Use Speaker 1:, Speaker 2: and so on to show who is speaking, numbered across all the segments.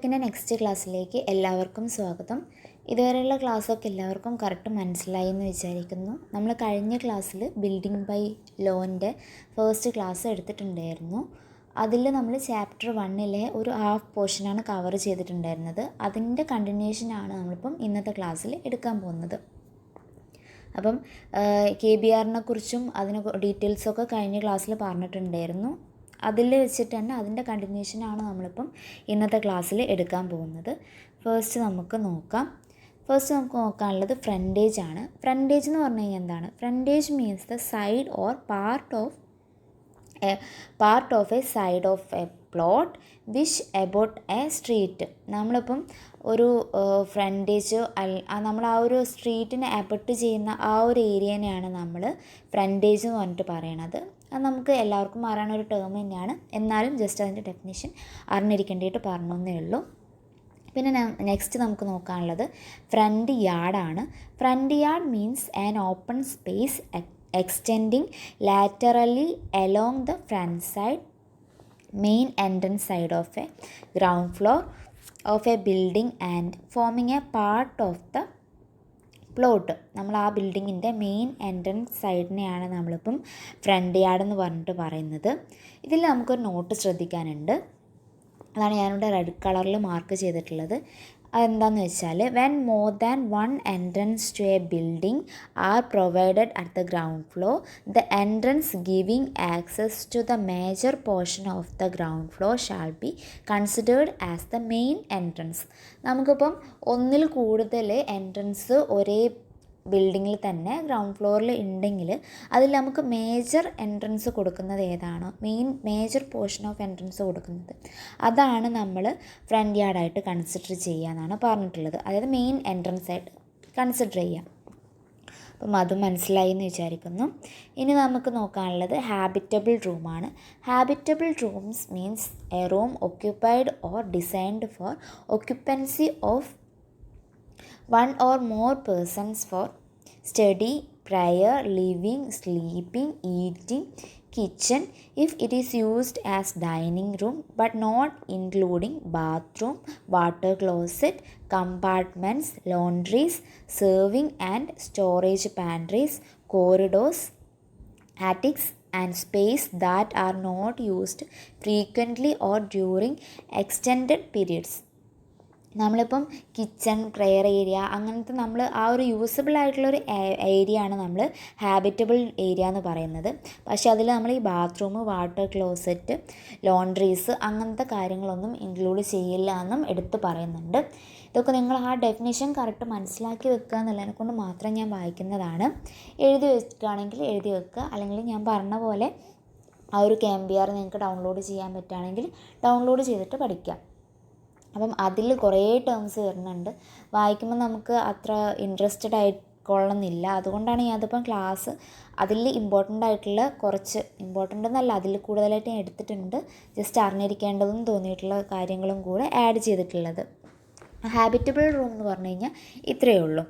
Speaker 1: പിന്നെ നെക്സ്റ്റ് ക്ലാസ്സിലേക്ക് എല്ലാവർക്കും സ്വാഗതം. ഇതുവരെയുള്ള ക്ലാസ്സൊക്കെ എല്ലാവർക്കും കറക്റ്റ് മനസ്സിലായി എന്ന് വിചാരിക്കുന്നു. നമ്മൾ കഴിഞ്ഞ ക്ലാസ്സിൽ ബിൽഡിംഗ് ബൈ ലോൻ്റെ ഫസ്റ്റ് ക്ലാസ് എടുത്തിട്ടുണ്ടായിരുന്നു. അതിൽ നമ്മൾ ചാപ്റ്റർ 1 ഒരു ഹാഫ് പോർഷനാണ് കവർ ചെയ്തിട്ടുണ്ടായിരുന്നത്. അതിൻ്റെ കണ്ടിന്യൂഷനാണ് നമ്മളിപ്പം ഇന്നത്തെ ക്ലാസ്സിൽ എടുക്കാൻ പോകുന്നത്. അപ്പം KBRനെ കുറിച്ചും അതിനെ ഡീറ്റെയിൽസൊക്കെ കഴിഞ്ഞ ക്ലാസ്സിൽ പറഞ്ഞിട്ടുണ്ടായിരുന്നു. അതിൽ വെച്ചിട്ട് തന്നെ അതിൻ്റെ കണ്ടിന്യൂഷനാണ് നമ്മളിപ്പം ഇന്നത്തെ ക്ലാസ്സിൽ എടുക്കാൻ പോകുന്നത്. ഫസ്റ്റ് നമുക്ക് നോക്കാനുള്ളത് ഫ്രണ്ടേജ് ആണ്. ഫ്രണ്ടേജ് എന്ന് പറഞ്ഞു കഴിഞ്ഞാൽ എന്താണ്? Frontage means the side or part of A side of A plot which about A street. നമ്മളിപ്പം ഒരു ഫ്രണ്ടേജ് നമ്മൾ ആ ഒരു സ്ട്രീറ്റിനെ എബട്ട് ചെയ്യുന്ന ആ ഒരു ഏരിയനെയാണ് നമ്മൾ ഫ്രണ്ടേജ് എന്ന് പറഞ്ഞിട്ട് പറയണത്. അത് നമുക്ക് എല്ലാവർക്കും അറിയാവുന്ന ഒരു ടേം തന്നെയാണ്. എന്നാലും ജസ്റ്റ് അതിൻ്റെ ഡെഫിനിഷൻ അറിഞ്ഞിരിക്കേണ്ടിയിട്ട് പറഞ്ഞേ ഉള്ളൂ. പിന്നെ നെക്സ്റ്റ് നമുക്ക് നോക്കാനുള്ളത് ഫ്രണ്ട് യാർഡാണ്. Front yard means an open space extending laterally along the front side, main entrance side of a ground floor of a building and forming a part of the plot. നമ്മൾ ആ ബിൽഡിങ്ങിൻ്റെ main entrance സൈഡിനെയാണ് നമ്മളിപ്പം front yard എന്ന് പറഞ്ഞിട്ട് പറയുന്നത്. ഇതിൽ നമുക്കൊരു not ശ്രദ്ധിക്കാനുണ്ട്. അതാണ് ഞാനിവിടെ റെഡ് കളറിൽ മാർക്ക് ചെയ്തിട്ടുള്ളത്. അതെന്താണെന്ന് വെച്ചാൽ when more than one entrance to a building are provided at the ground floor, the entrance giving access to the major portion of the ground floor shall be considered as the main entrance. നമുക്കിപ്പം ഒന്നിൽ കൂടുതൽ entrance ഒരേ ബിൽഡിങ്ങിൽ തന്നെ ground ഫ്ലോറിൽ ഉണ്ടെങ്കിൽ അതിൽ നമുക്ക് മേജർ എൻട്രൻസ് കൊടുക്കുന്നത് ഏതാണോ, മേജർ പോർഷൻ ഓഫ് എൻട്രൻസ് കൊടുക്കുന്നത് അതാണ് നമ്മൾ ഫ്രണ്ട് യാർഡായിട്ട് കൺസിഡർ ചെയ്യാമെന്നാണ് പറഞ്ഞിട്ടുള്ളത്. അതായത് മെയിൻ എൻട്രൻസ് ആയിട്ട് കൺസിഡർ ചെയ്യാം. അപ്പം അത് മനസ്സിലായി എന്ന് വിചാരിക്കുന്നു. ഇനി നമുക്ക് നോക്കാനുള്ളത് ഹാബിറ്റബിൾ റൂമാണ്. Habitable rooms means A room occupied or designed for occupancy of one or more persons for study, prayer, living, sleeping, eating, kitchen if it is used as dining room but not including bathroom, water closet, compartments, laundries, serving and storage pantries, corridors, attics and space that are not used frequently or during extended periods. നമ്മളിപ്പം kitchen, prayer area അങ്ങനത്തെ നമ്മൾ ആ ഒരു usable ആയിട്ടുള്ളൊരു area ആണ് നമ്മൾ habitable area എന്ന് പറയുന്നത്. പക്ഷേ അതിൽ നമ്മൾ ഈ ബാത്റൂം, വാട്ടർ ക്ലോസറ്റ്, ലോണ്ട്രീസ് അങ്ങനത്തെ കാര്യങ്ങളൊന്നും ഇൻക്ലൂഡ് ചെയ്യില്ല എന്നും എടുത്ത് പറയുന്നുണ്ട്. ഇതൊക്കെ നിങ്ങൾ ആ ഡെഫിനേഷൻ കറക്റ്റ് മനസ്സിലാക്കി വെക്കുക എന്നുള്ളതിനെ കൊണ്ട് മാത്രം ഞാൻ വായിക്കുന്നതാണ്. എഴുതി വെക്കുകയാണെങ്കിൽ എഴുതി വെക്കുക, അല്ലെങ്കിൽ ഞാൻ പറഞ്ഞ പോലെ ആ ഒരു KBR നിങ്ങൾക്ക് ഡൗൺലോഡ് ചെയ്യാൻ പറ്റുകയാണെങ്കിൽ ഡൗൺലോഡ് ചെയ്തിട്ട് പഠിക്കാം. അപ്പം അതിൽ കുറേ ടേംസ് വരുന്നുണ്ട്. വായിക്കുമ്പോൾ നമുക്ക് അത്ര ഇൻട്രസ്റ്റഡ് ആയിക്കൊള്ളുന്നില്ല. അതുകൊണ്ടാണ് ഞാൻ അതിപ്പം ക്ലാസ് അതിൽ ഇമ്പോർട്ടൻ്റ് ആയിട്ടുള്ള കുറച്ച് ഇമ്പോർട്ടൻ്റ് എന്നല്ല, അതിൽ കൂടുതലായിട്ട് ഞാൻ എടുത്തിട്ടുണ്ട്. ജസ്റ്റ് അറിഞ്ഞിരിക്കേണ്ടതെന്ന് തോന്നിയിട്ടുള്ള കാര്യങ്ങളും കൂടെ ആഡ് ചെയ്തിട്ടുള്ളത്. ഹാബിറ്റബിൾ റൂം എന്ന് പറഞ്ഞു കഴിഞ്ഞാൽ ഇത്രയേ ഉള്ളൂ.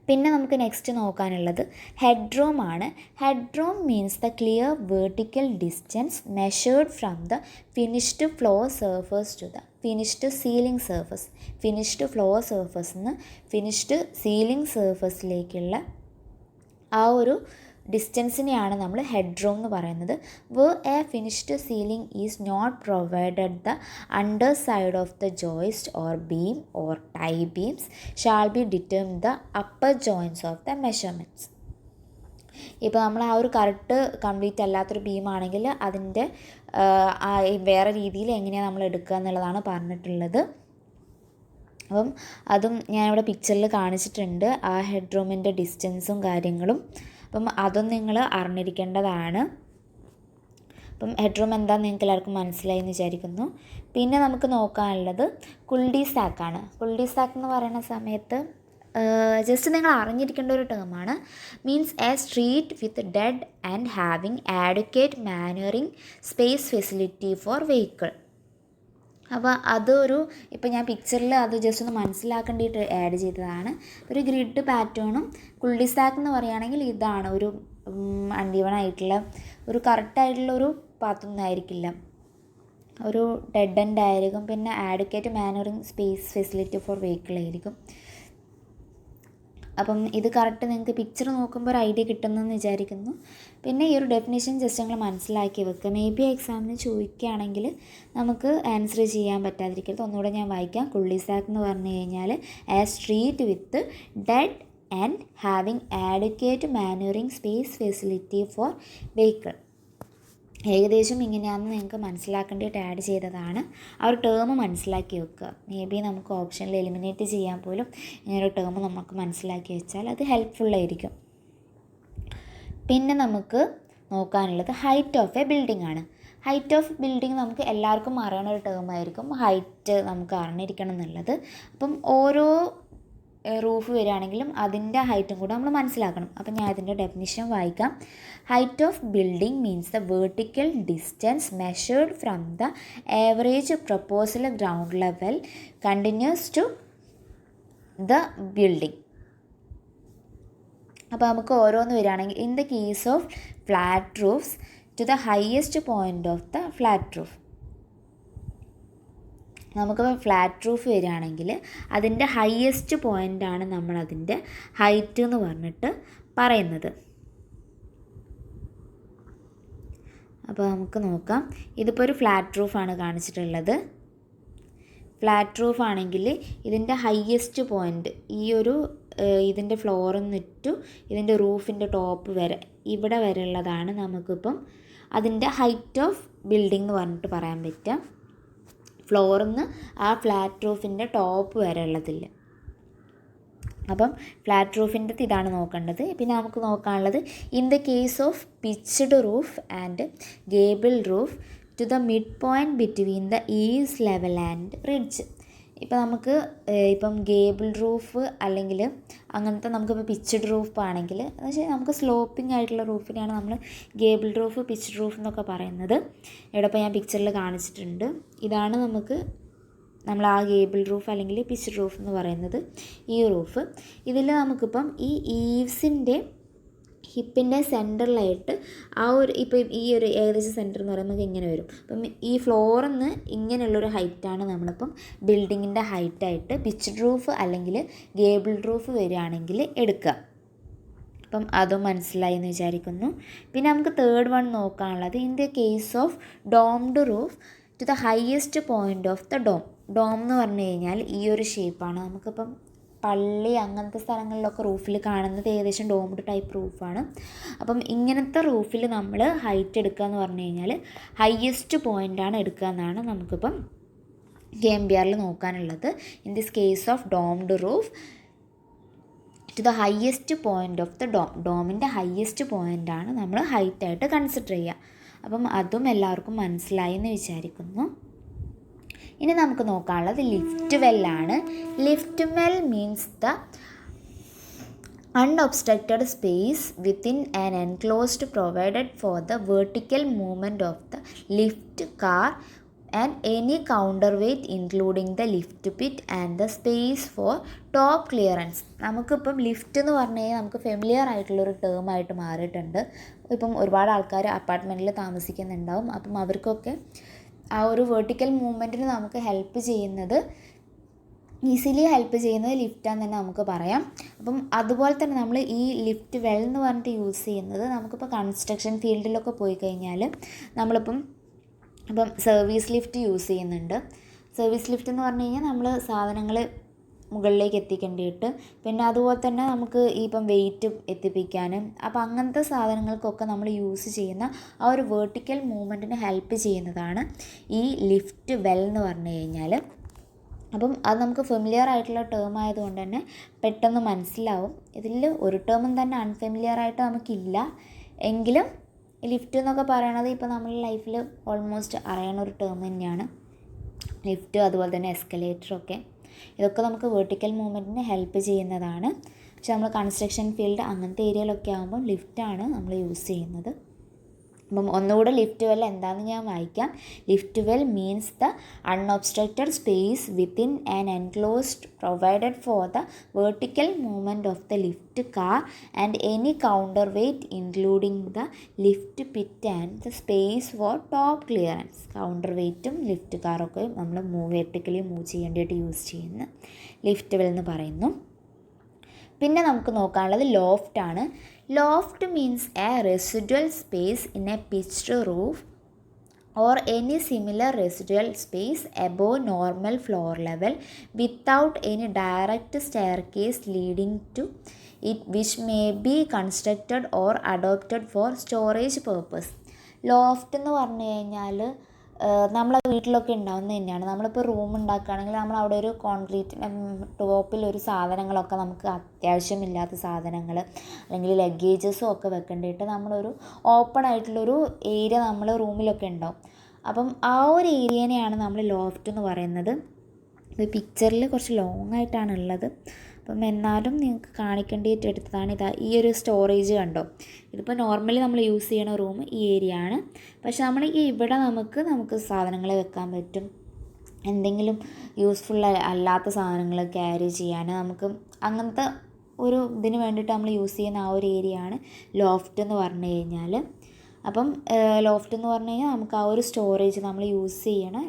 Speaker 1: പിന്നെ നമുക്ക് നെക്സ്റ്റ് നോക്കാനുള്ളത് ഹെഡ് റൂം ആണ്. Head room means the clear vertical distance measured from the finished floor surface to the finished ceiling surface. Finished floor surface നിന്ന് ഫിനിഷ്ഡ് സീലിംഗ് സർഫസിലേക്കുള്ള ആ ഒരു ഡിസ്റ്റൻസിനെയാണ് നമ്മൾ ഹെഡ് റൂം എന്ന് പറയുന്നത്. Where a finished ceiling is not provided the under side of the joist or beam or tie beams shall be determine the upper joints of the measurements. ഇപ്പോൾ നമ്മൾ ആ ഒരു കറക്റ്റ് കംപ്ലീറ്റ് അല്ലാത്തൊരു ബീമാണെങ്കിൽ അതിൻ്റെ വേറെ രീതിയിൽ എങ്ങനെയാണ് നമ്മൾ എടുക്കുക എന്നുള്ളതാണ് പറഞ്ഞിട്ടുള്ളത്. അപ്പം അതും ഞാനിവിടെ പിക്ചറിൽ കാണിച്ചിട്ടുണ്ട്, ആ ഹെഡ് റൂമിൻ്റെ ഡിസ്റ്റൻസും കാര്യങ്ങളും. അപ്പം അതും നിങ്ങൾ അറിഞ്ഞിരിക്കേണ്ടതാണ്. അപ്പം ഹെഡ് റൂം എന്താണെന്ന് നിങ്ങൾക്ക് എല്ലാവർക്കും മനസ്സിലായി എന്ന് വിചാരിക്കുന്നു. പിന്നെ നമുക്ക് നോക്കാനുള്ളത് കുൾഡി സാക്കാണ്. കുൾഡി സാക്ക് എന്ന് പറയുന്ന സമയത്ത് ജസ്റ്റ് നിങ്ങൾ അറിഞ്ഞിരിക്കേണ്ട ഒരു ടേമാണ്. Means a street with dead end having adequate manoeuvring space facility for vehicle. അപ്പോൾ അതൊരു ഇപ്പോൾ ഞാൻ പിക്ചറിൽ അത് ജസ്റ്റ് ഒന്ന് മനസ്സിലാക്കേണ്ടിയിട്ട് ആഡ് ചെയ്തതാണ്. ഒരു ഗ്രിഡ് പാറ്റേണും കുൾഡിസാക്ക് എന്ന് പറയുകയാണെങ്കിൽ ഇതാണ് ഒരു അൺഈവൺ ആയിട്ടുള്ള ഒരു കറക്റ്റായിട്ടുള്ളൊരു പാത്തൊന്നും ആയിരിക്കില്ല. ഒരു ഡെഡ് എൻഡ് ആയിരിക്കും. പിന്നെ adequate manoeuvring space facility for vehicle ആയിരിക്കും. അപ്പം ഇത് കറക്റ്റ് നിങ്ങൾക്ക് പിക്ചർ നോക്കുമ്പോൾ ഒരു ഐഡിയ കിട്ടുന്നെന്ന് വിചാരിക്കുന്നു. പിന്നെ ഈ ഒരു ഡെഫിനിഷൻ ജസ്റ്റ് നിങ്ങൾ മനസ്സിലാക്കി വെക്കുക. മേ ബി എക്സാമിന് ചോദിക്കുകയാണെങ്കിൽ നമുക്ക് ആൻസർ ചെയ്യാൻ പറ്റാതിരിക്കരുത്. ഒന്നുകൂടെ ഞാൻ വായിക്കാം. കുള്ളിസാക്ക് എന്ന് പറഞ്ഞു കഴിഞ്ഞാൽ a street with dead end having adequate manoeuvring space facility for vehicle. ഏകദേശം ഇങ്ങനെയാണെന്ന് നിങ്ങൾക്ക് മനസ്സിലാക്കേണ്ടിയിട്ട് ആഡ് ചെയ്തതാണ്. ആ ഒരു ടേം മനസ്സിലാക്കി വെക്കുക. മേ ബി നമുക്ക് ഓപ്ഷനിൽ എലിമിനേറ്റ് ചെയ്യാൻ പോലും ഇങ്ങനൊരു ടേം നമുക്ക് മനസ്സിലാക്കി വെച്ചാൽ അത് ഹെൽപ്ഫുള്ളായിരിക്കും. പിന്നെ നമുക്ക് നോക്കാനുള്ളത് ഹൈറ്റ് ഓഫ് എ ബിൽഡിംഗ് ആണ്. ഹൈറ്റ് ഓഫ് ബിൽഡിംഗ് നമുക്ക് എല്ലാവർക്കും അറിയണ ഒരു ടേം ആയിരിക്കും. ഹൈറ്റ് നമുക്ക് അറിഞ്ഞിരിക്കണം എന്നുള്ളത്. അപ്പം ഓരോ റൂഫ് വരികയാണെങ്കിലും അതിൻ്റെ ഹൈറ്റും കൂടെ നമ്മൾ മനസ്സിലാക്കണം. അപ്പം ഞാൻ അതിൻ്റെ ഡെഫിനിഷൻ വായിക്കാം. Height of building means the vertical distance measured from the average proposal ground level continuous to the building. അപ്പോൾ നമുക്ക് ഓരോന്ന് വരികയാണെങ്കിൽ in the case of flat roofs to the highest point of the flat roof. നമുക്കിപ്പോൾ flat roof വരികയാണെങ്കിൽ അതിൻ്റെ highest പോയിൻ്റാണ് നമ്മളതിൻ്റെ height എന്ന് പറഞ്ഞിട്ട് പറയുന്നത്. അപ്പോൾ നമുക്ക് നോക്കാം. ഇതിപ്പോൾ ഒരു ഫ്ലാറ്റ് റൂഫാണ് കാണിച്ചിട്ടുള്ളത്. ഫ്ലാറ്റ് റൂഫ് ആണെങ്കിൽ ഇതിൻ്റെ ഹയസ്റ്റ് പോയിൻ്റ് ഈ ഒരു ഇതിൻ്റെ ഫ്ലോറിൽ നിന്നിട്ടു ഇതിൻ്റെ റൂഫിൻ്റെ ടോപ്പ് വരെ ഇവിടെ വരെ ഉള്ളതാണ് നമുക്കിപ്പം അതിൻ്റെ ഹൈറ്റ് ഓഫ് ബിൽഡിംഗ് എന്ന് പറഞ്ഞിട്ട് പറയാൻ പറ്റുക. ഫ്ലോറിൽ നിന്ന് ആ ഫ്ലാറ്റ് റൂഫിൻ്റെ ടോപ്പ് വരെ ഉള്ളതില്ല. അപ്പം ഫ്ലാറ്റ് റൂഫിൻ്റെ ഇതാണ് നോക്കേണ്ടത്. പിന്നെ നമുക്ക് നോക്കാനുള്ളത് in the case of pitched roof and gable roof to the mid point between the eaves level and ridge. ഇപ്പോൾ നമുക്ക് ഇപ്പം ഗേബിൾ റൂഫ് അല്ലെങ്കിൽ അങ്ങനത്തെ നമുക്കിപ്പോൾ പിച്ച്ഡ് റൂഫ് ആണെങ്കിൽ എന്ന് വെച്ചാൽ നമുക്ക് സ്ലോപ്പിംഗ് ആയിട്ടുള്ള റൂഫിനെയാണ് നമ്മൾ ഗേബിൾ റൂഫ് പിച്ച്ഡ് റൂഫ് എന്നൊക്കെ പറയുന്നത്. ഇവിടെ ഇപ്പോൾ ഞാൻ പിക്ചറിൽ കാണിച്ചിട്ടുണ്ട്. ഇതാണ് നമ്മൾ ആ ഗേബിൾ റൂഫ് അല്ലെങ്കിൽ പിച്ച്ഡ് റൂഫ് എന്ന് പറയുന്നത് ഈ റൂഫ്. ഇതിൽ നമുക്കിപ്പം ഈ ഈവ്സിൻ്റെ ഹിപ്പിൻ്റെ സെൻറ്ററിലായിട്ട് ആ ഒരു ഇപ്പം ഈ ഒരു ഏകദേശം സെൻറ്റർ എന്ന് പറയുമ്പോൾ ഇങ്ങനെ വരും. അപ്പം ഈ ഫ്ലോറിൽ നിന്ന് ഇങ്ങനെയുള്ളൊരു ഹൈറ്റാണ് നമ്മളിപ്പം ബിൽഡിങ്ങിൻ്റെ ഹൈറ്റായിട്ട് പിച്ച്ഡ് റൂഫ് അല്ലെങ്കിൽ ഗേബിൾ റൂഫ് വരികയാണെങ്കിൽ എടുക്കുക. അപ്പം അതും മനസ്സിലായി എന്ന് വിചാരിക്കുന്നു. പിന്നെ നമുക്ക് തേർഡ് വൺ നോക്കാനുള്ളത് in the case of domed roof to the highest point of the dome. Dome എന്ന് പറഞ്ഞു കഴിഞ്ഞാൽ ഈ ഒരു ഷേപ്പാണ്. നമുക്കിപ്പം പള്ളി അങ്ങനത്തെ സ്ഥലങ്ങളിലൊക്കെ റൂഫിൽ കാണുന്നത് ഏകദേശം ഡോംഡ് ടൈപ്പ് റൂഫാണ്. അപ്പം ഇങ്ങനത്തെ റൂഫിൽ നമ്മൾ ഹൈറ്റ് എടുക്കുക എന്ന് പറഞ്ഞു കഴിഞ്ഞാൽ ഹയസ്റ്റ് പോയിൻ്റാണ് എടുക്കുക എന്നാണ് നമുക്കിപ്പം KMBRൽ നോക്കാനുള്ളത്. In this case of domed roof to the highest point of the ഡോമിൻ്റെ ഹയസ്റ്റ് പോയിൻ്റാണ് നമ്മൾ ഹൈറ്റായിട്ട് കൺസിഡർ ചെയ്യുക. അപ്പം അതും എല്ലാവർക്കും മനസ്സിലായി എന്ന് വിചാരിക്കുന്നു. ഇനി നമുക്ക് നോക്കാനുള്ളത് ലിഫ്റ്റ് വെല്ലാണ്. Lift well means the unobstructed space within an enclosed provided for the vertical movement of the lift car and any counterweight including the lift pit and the space for top clearance. നമുക്കിപ്പം lift എന്ന് പറഞ്ഞു കഴിഞ്ഞാൽ നമുക്ക് familiar ആയിട്ടുള്ളൊരു ടേമായിട്ട് മാറിയിട്ടുണ്ട്. ഇപ്പം ഒരുപാട് ആൾക്കാർ അപ്പാർട്ട്മെൻറ്റിൽ താമസിക്കുന്നുണ്ടാവും. അപ്പം അവർക്കൊക്കെ ആ ഒരു വെർട്ടിക്കൽ മൂവ്മെൻറ്റിന് നമുക്ക് ഈസിലി ഹെൽപ്പ് ചെയ്യുന്നത് ലിഫ്റ്റാന്ന് തന്നെ നമുക്ക് പറയാം. അപ്പം അതുപോലെ തന്നെ നമ്മൾ ഈ ലിഫ്റ്റ് വെൽ എന്ന് പറഞ്ഞിട്ട് യൂസ് ചെയ്യുന്നത് നമുക്കിപ്പോൾ കൺസ്ട്രക്ഷൻ ഫീൽഡിലൊക്കെ പോയി കഴിഞ്ഞാൽ നമ്മളിപ്പം സർവീസ് ലിഫ്റ്റ് യൂസ് ചെയ്യുന്നുണ്ട്. സർവീസ് ലിഫ്റ്റ് എന്ന് പറഞ്ഞു കഴിഞ്ഞാൽ നമ്മൾ സാധനങ്ങൾ മുകളിലേക്ക് എത്തിക്കേണ്ടിയിട്ട് പിന്നെ അതുപോലെ തന്നെ നമുക്ക് ഇപ്പം വെയിറ്റ് എത്തിപ്പിക്കാനും അപ്പം അങ്ങനത്തെ സാധനങ്ങൾക്കൊക്കെ നമ്മൾ യൂസ് ചെയ്യുന്ന ആ ഒരു വെർട്ടിക്കൽ മൂവ്മെൻറ്റിന് ഹെൽപ്പ് ചെയ്യുന്നതാണ് ഈ ലിഫ്റ്റ് വെൽ എന്ന് പറഞ്ഞു കഴിഞ്ഞാൽ. അപ്പം അത് നമുക്ക് ഫെമിലിയർ ആയിട്ടുള്ള ടേം ആയതുകൊണ്ട് തന്നെ പെട്ടെന്ന് മനസ്സിലാവും. ഇതിൽ ഒരു ടേമും തന്നെ അൺഫെമിലിയർ ആയിട്ട് നമുക്കില്ല. എങ്കിലും ലിഫ്റ്റ് എന്നൊക്കെ പറയണത് ഇപ്പോൾ നമ്മുടെ ലൈഫിൽ ഓൾമോസ്റ്റ് അറിയണ ഒരു ടേം തന്നെയാണ് ലിഫ്റ്റ്. അതുപോലെ തന്നെ എസ്കലേറ്ററൊക്കെ ഇതൊക്കെ നമുക്ക് വെർട്ടിക്കൽ മൂവ്മെൻറ്റിന് ഹെൽപ്പ് ചെയ്യുന്നതാണ്. പക്ഷെ നമ്മൾ കൺസ്ട്രക്ഷൻ ഫീൽഡ് അങ്ങനത്തെ ഏരിയയിലൊക്കെ ആകുമ്പോൾ ലിഫ്റ്റാണ് നമ്മൾ യൂസ് ചെയ്യുന്നത്. അപ്പം ഒന്നുകൂടെ ലിഫ്റ്റ് വെൽ എന്താണെന്ന് ഞാൻ വായിക്കാം. Lift well means the unobstructed space within an enclosed provided for the vertical movement of the lift car and any counter weight including the lift pit and the space for top clearance. Counter വെയ്റ്റും lift കാറൊക്കെ നമ്മൾ vertically move ചെയ്യേണ്ടിയിട്ട് use ചെയ്യുന്ന lift well എന്ന് പറയുന്നു. പിന്നെ നമുക്ക് നോക്കാനുള്ളത് ലോഫ്റ്റ് ആണ്. Loft means a residual space in a pitched roof or any similar residual space above normal floor level without any direct staircase leading to it, which may be constructed or adopted for storage purpose. Loft എന്ന് പറഞ്ഞു കഴിഞ്ഞാൽ നമ്മളെ വീട്ടിലൊക്കെ ഉണ്ടാകുന്നത് തന്നെയാണ്. നമ്മളിപ്പോൾ room ഉണ്ടാക്കുകയാണെങ്കിൽ നമ്മളവിടെ ഒരു കോൺക്രീറ്റ് ടോപ്പിൽ ഒരു സാധനങ്ങളൊക്കെ നമുക്ക് അത്യാവശ്യമില്ലാത്ത സാധനങ്ങൾ അല്ലെങ്കിൽ ലഗേജസും ഒക്കെ വെക്കേണ്ടിയിട്ട് നമ്മളൊരു ഓപ്പൺ ആയിട്ടുള്ളൊരു ഏരിയ നമ്മൾ റൂമിലൊക്കെ ഉണ്ടാവും. അപ്പം ആ ഒരു ഏരിയനെയാണ് നമ്മൾ ലോഫ്റ്റ് എന്ന് പറയുന്നത്. ഇത് പിക്ചറിൽ കുറച്ച് ലോങ് ആയിട്ടാണ് ഉള്ളത്. അപ്പം എന്നാലും നിങ്ങൾക്ക് കാണിക്കേണ്ടിയിട്ട് എടുത്തതാണ്. ഈ ഒരു സ്റ്റോറേജ് കണ്ടോ, ഇതിപ്പോൾ നോർമലി നമ്മൾ യൂസ് ചെയ്യണ റൂം ഈ ഏരിയ ആണ്. പക്ഷെ നമ്മൾ ഇവിടെ നമുക്ക് സാധനങ്ങൾ വെക്കാൻ പറ്റും. എന്തെങ്കിലും യൂസ്ഫുൾ അല്ലാത്ത സാധനങ്ങൾ ക്യാരി ചെയ്യാൻ നമുക്ക് അങ്ങനത്തെ ഒരു ഇതിന് വേണ്ടിയിട്ട് നമ്മൾ യൂസ് ചെയ്യുന്ന ആ ഒരു ഏരിയ ആണ് ലോഫ്റ്റ് എന്ന് പറഞ്ഞു കഴിഞ്ഞാൽ. അപ്പം ലോഫ്റ്റ് എന്ന് പറഞ്ഞു കഴിഞ്ഞാൽ നമുക്ക് ആ ഒരു സ്റ്റോറേജ് നമ്മൾ യൂസ് ചെയ്യണം.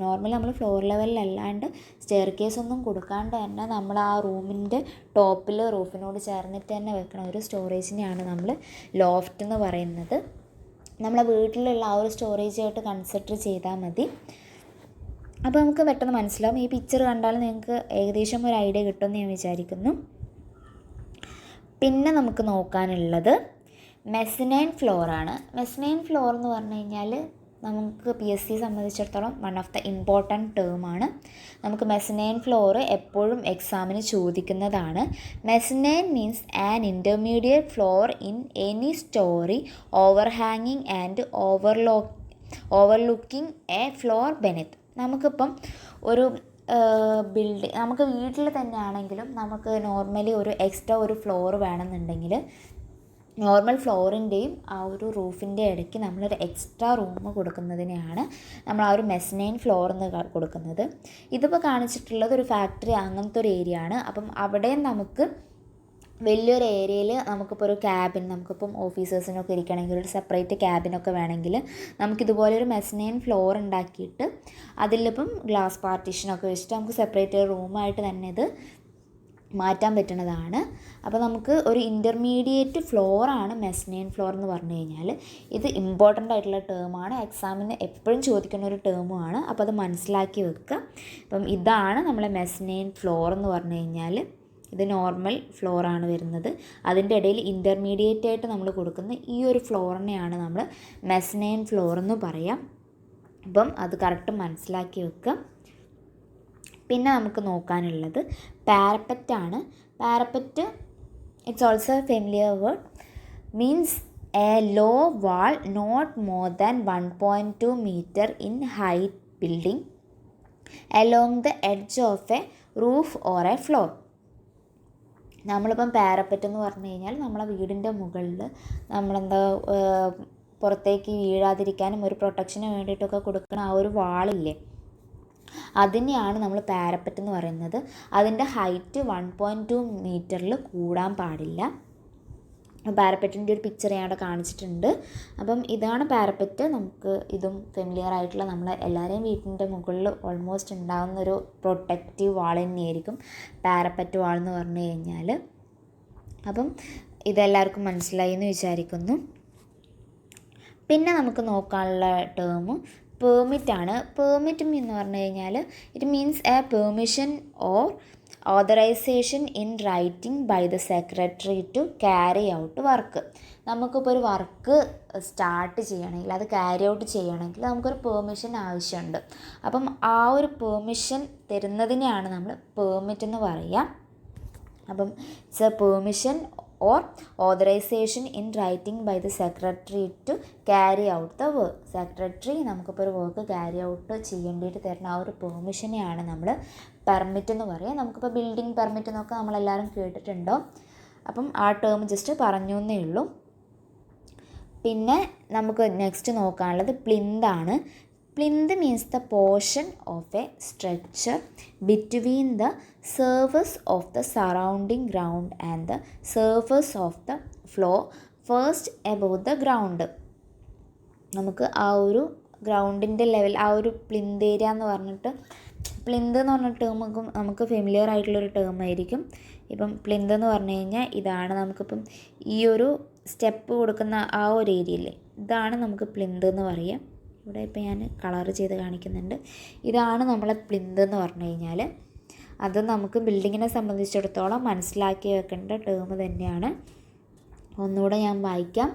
Speaker 1: നോർമലി നമ്മൾ ഫ്ലോർ ലെവലിലല്ലാണ്ട് സ്റ്റെയർ കേസ് ഒന്നും കൊടുക്കാണ്ട് തന്നെ നമ്മൾ ആ റൂമിൻ്റെ ടോപ്പിൽ റൂഫിനോട് ചേർന്നിട്ട് തന്നെ വെക്കണ ഒരു സ്റ്റോറേജിനെയാണ് നമ്മൾ ലോഫ്റ്റ് എന്ന് പറയുന്നത്. നമ്മളെ വീട്ടിലുള്ള ആ ഒരു സ്റ്റോറേജായിട്ട് കൺസിഡർ ചെയ്താൽ മതി. അപ്പോൾ നമുക്ക് പെട്ടെന്ന് മനസ്സിലാവും. ഈ പിക്ചർ കണ്ടാൽ നിങ്ങൾക്ക് ഏകദേശം ഒരു ഐഡിയ കിട്ടുമെന്ന് ഞാൻ വിചാരിക്കുന്നു. പിന്നെ നമുക്ക് നോക്കാനുള്ളത് മെസനൈൻ ഫ്ലോർ ആണ്. മെസനൈൻ ഫ്ലോർ എന്ന് പറഞ്ഞു കഴിഞ്ഞാൽ നമുക്ക് PSC സംബന്ധിച്ചിടത്തോളം വൺ ഓഫ് ദ ഇമ്പോർട്ടൻറ്റ് ടേമാണ്. നമുക്ക് മെസനൈൻ ഫ്ലോർ എപ്പോഴും എക്സാമിന് ചോദിക്കുന്നതാണ്. Mezzanine means an intermediate floor in any storey ഓവർഹാങ്ങിങ് and overlooking a floor beneath. നമുക്കിപ്പം ഒരു ബിൽഡിംഗ് നമുക്ക് വീട്ടിൽ തന്നെ ആണെങ്കിലും നമുക്ക് നോർമലി ഒരു എക്സ്ട്രാ ഒരു ഫ്ലോർ വേണമെന്നുണ്ടെങ്കിൽ നോർമൽ ഫ്ലോറിൻ്റെയും ആ ഒരു റൂഫിൻ്റെ ഇടയ്ക്ക് നമ്മളൊരു എക്സ്ട്രാ റൂം കൊടുക്കുന്നതിനെയാണ് നമ്മൾ ആ ഒരു മെസനൈൻ ഫ്ലോർ എന്ന് കൊടുക്കുന്നത്. ഇതിപ്പോൾ കാണിച്ചിട്ടുള്ളത് ഒരു ഫാക്ടറി അങ്ങനത്തെ ഒരു ഏരിയ ആണ്. അപ്പം അവിടെ നമുക്ക് വലിയൊരു ഏരിയയിൽ നമുക്കിപ്പോൾ ഒരു ക്യാബിൻ, നമുക്കിപ്പം ഓഫീസേഴ്സിനൊക്കെ ഇരിക്കണമെങ്കിൽ ഒരു സെപ്പറേറ്റ് ക്യാബിനൊക്കെ വേണമെങ്കിൽ നമുക്കിതുപോലെ ഒരു മെസനൈൻ ഫ്ലോർ ഉണ്ടാക്കിയിട്ട് അതിലിപ്പം ഗ്ലാസ് പാർട്ടീഷനൊക്കെ വെച്ചിട്ട് നമുക്ക് സെപ്പറേറ്റ് റൂമായിട്ട് തന്നെ ഇത് മാറ്റാൻ പറ്റുന്നതാണ്. അപ്പോൾ നമുക്ക് ഒരു ഇൻ്റർമീഡിയറ്റ് ഫ്ലോറാണ് മെസനൈൻ ഫ്ലോർ എന്ന് പറഞ്ഞു കഴിഞ്ഞാൽ. ഇത് ഇമ്പോർട്ടൻ്റ് ആയിട്ടുള്ള ടേമാണ്, എക്സാമിന് എപ്പോഴും ചോദിക്കുന്ന ഒരു ടേമുമാണ്. അപ്പോൾ അത് മനസ്സിലാക്കി വെക്കുക. അപ്പം ഇതാണ് നമ്മളെ മെസനൈൻ ഫ്ലോർ എന്ന് പറഞ്ഞു കഴിഞ്ഞാൽ. ഇത് നോർമൽ ഫ്ലോറാണ് വരുന്നത്. അതിൻ്റെ ഇടയിൽ ഇൻ്റർമീഡിയറ്റ് ആയിട്ട് നമ്മൾ കൊടുക്കുന്ന ഈ ഒരു ഫ്ലോറിനെയാണ് നമ്മൾ മെസനൈൻ ഫ്ലോർ എന്ന് പറയാം. അപ്പം അത് കറക്റ്റ് മനസ്സിലാക്കി വെക്കുക. പിന്നെ നമുക്ക് നോക്കാനുള്ളത് പാരപ്പറ്റാണ്. Parapet it's also a familiar word. Means a low wall not more than 1.2 meter in height building along the edge of a roof or a floor. നമ്മളിപ്പം പാരപ്പറ്റ് എന്ന് പറഞ്ഞു കഴിഞ്ഞാൽ നമ്മളെ വീടിൻ്റെ മുകളിൽ നമ്മളെന്താ പുറത്തേക്ക് വീഴാതിരിക്കാനും ഒരു പ്രൊട്ടക്ഷന് വേണ്ടിയിട്ടൊക്കെ കൊടുക്കുന്ന ആ ഒരു വാളില്ലേ, അതിനെയാണ് നമ്മൾ പാരപ്പറ്റ് എന്ന് പറയുന്നത്. അതിൻ്റെ ഹൈറ്റ് 1.2 meter കൂടാൻ പാടില്ല. പാരപ്പറ്റിൻ്റെ ഒരു പിക്ചർ ഞാൻ അവിടെ കാണിച്ചിട്ടുണ്ട്. അപ്പം ഇതാണ് പാരപ്പറ്റ്. നമുക്ക് ഇതും ഫെമിലിയർ ആയിട്ടുള്ള നമ്മൾ എല്ലാവരെയും വീട്ടിൻ്റെ മുകളിൽ ഓൾമോസ്റ്റ് ഉണ്ടാകുന്നൊരു പ്രൊട്ടക്റ്റീവ് വാൾ തന്നെയായിരിക്കും പാരപ്പറ്റ് വാൾ എന്ന് പറഞ്ഞു കഴിഞ്ഞാൽ. അപ്പം ഇതെല്ലാവർക്കും മനസ്സിലായി എന്ന് വിചാരിക്കുന്നു. പിന്നെ നമുക്ക് നോക്കാനുള്ള ടേം പെർമിറ്റാണ്. പെർമിറ്റ് എന്ന് പറഞ്ഞു കഴിഞ്ഞാൽ it means a permission or authorization in writing by the secretary to carry out work. നമുക്കിപ്പോൾ ഒരു വർക്ക് സ്റ്റാർട്ട് ചെയ്യണമെങ്കിൽ അത് ക്യാരി ഔട്ട് ചെയ്യണമെങ്കിൽ നമുക്കൊരു പെർമിഷൻ ആവശ്യമുണ്ട്. അപ്പം ആ ഒരു പെർമിഷൻ തരുന്നതിനെയാണ് നമ്മൾ പെർമിറ്റ് എന്ന് പറയുക. അപ്പം it's A permission or authorization in writing by the secretary to carry out the work. Secretary നമുക്കിപ്പോൾ ഒരു വർക്ക് ക്യാരി ഔട്ട് ചെയ്യേണ്ടിയിട്ട് തരുന്ന ആ ഒരു പെർമിഷനെയാണ് നമ്മൾ പെർമിറ്റ് എന്ന് പറയുക. നമുക്കിപ്പോൾ ബിൽഡിംഗ് പെർമിറ്റ് എന്നൊക്കെ നമ്മളെല്ലാവരും കേട്ടിട്ടുണ്ടോ. അപ്പം ആ ടേം ജസ്റ്റ് പറഞ്ഞു എന്നേ ഉള്ളൂ. പിന്നെ നമുക്ക് നെക്സ്റ്റ് നോക്കാനുള്ളത് പ്ലിന്താണ്. Plinth means the portion of a structure between the surface of the surrounding ground and the surface of the floor first above the ground. നമുക്ക് ആ ഒരു ഗ്രൗണ്ടിൻ്റെ ലെവൽ, ആ ഒരു പ്ലിന്ത് ഏരിയ എന്ന് പറഞ്ഞിട്ട്, പ്ലിന്ത് എന്ന് പറഞ്ഞ ടേം നമുക്ക് ഫെമിലിയർ ആയിട്ടുള്ളൊരു ടേം ആയിരിക്കും. ഇപ്പം പ്ലിന്ത് എന്ന് പറഞ്ഞു കഴിഞ്ഞാൽ ഇതാണ്. നമുക്കിപ്പം ഈ ഒരു സ്റ്റെപ്പ് കൊടുക്കുന്ന ആ ഒരു ഏരിയയില്ലേ, ഇതാണ് നമുക്ക് പ്ലിന്ത് എന്ന് പറയുക. ഇവിടെ ഇപ്പോൾ ഞാൻ കളർ ചെയ്ത് കാണിക്കുന്നുണ്ട്. ഇതാണ് നമ്മളെ പ്ലിന്ത് എന്ന് പറഞ്ഞു കഴിഞ്ഞാൽ. അത് നമുക്ക് ബിൽഡിങ്ങിനെ സംബന്ധിച്ചിടത്തോളം മനസ്സിലാക്കി വെക്കേണ്ട ടേം തന്നെയാണ്. ഒന്നുകൂടെ ഞാൻ വായിക്കാം.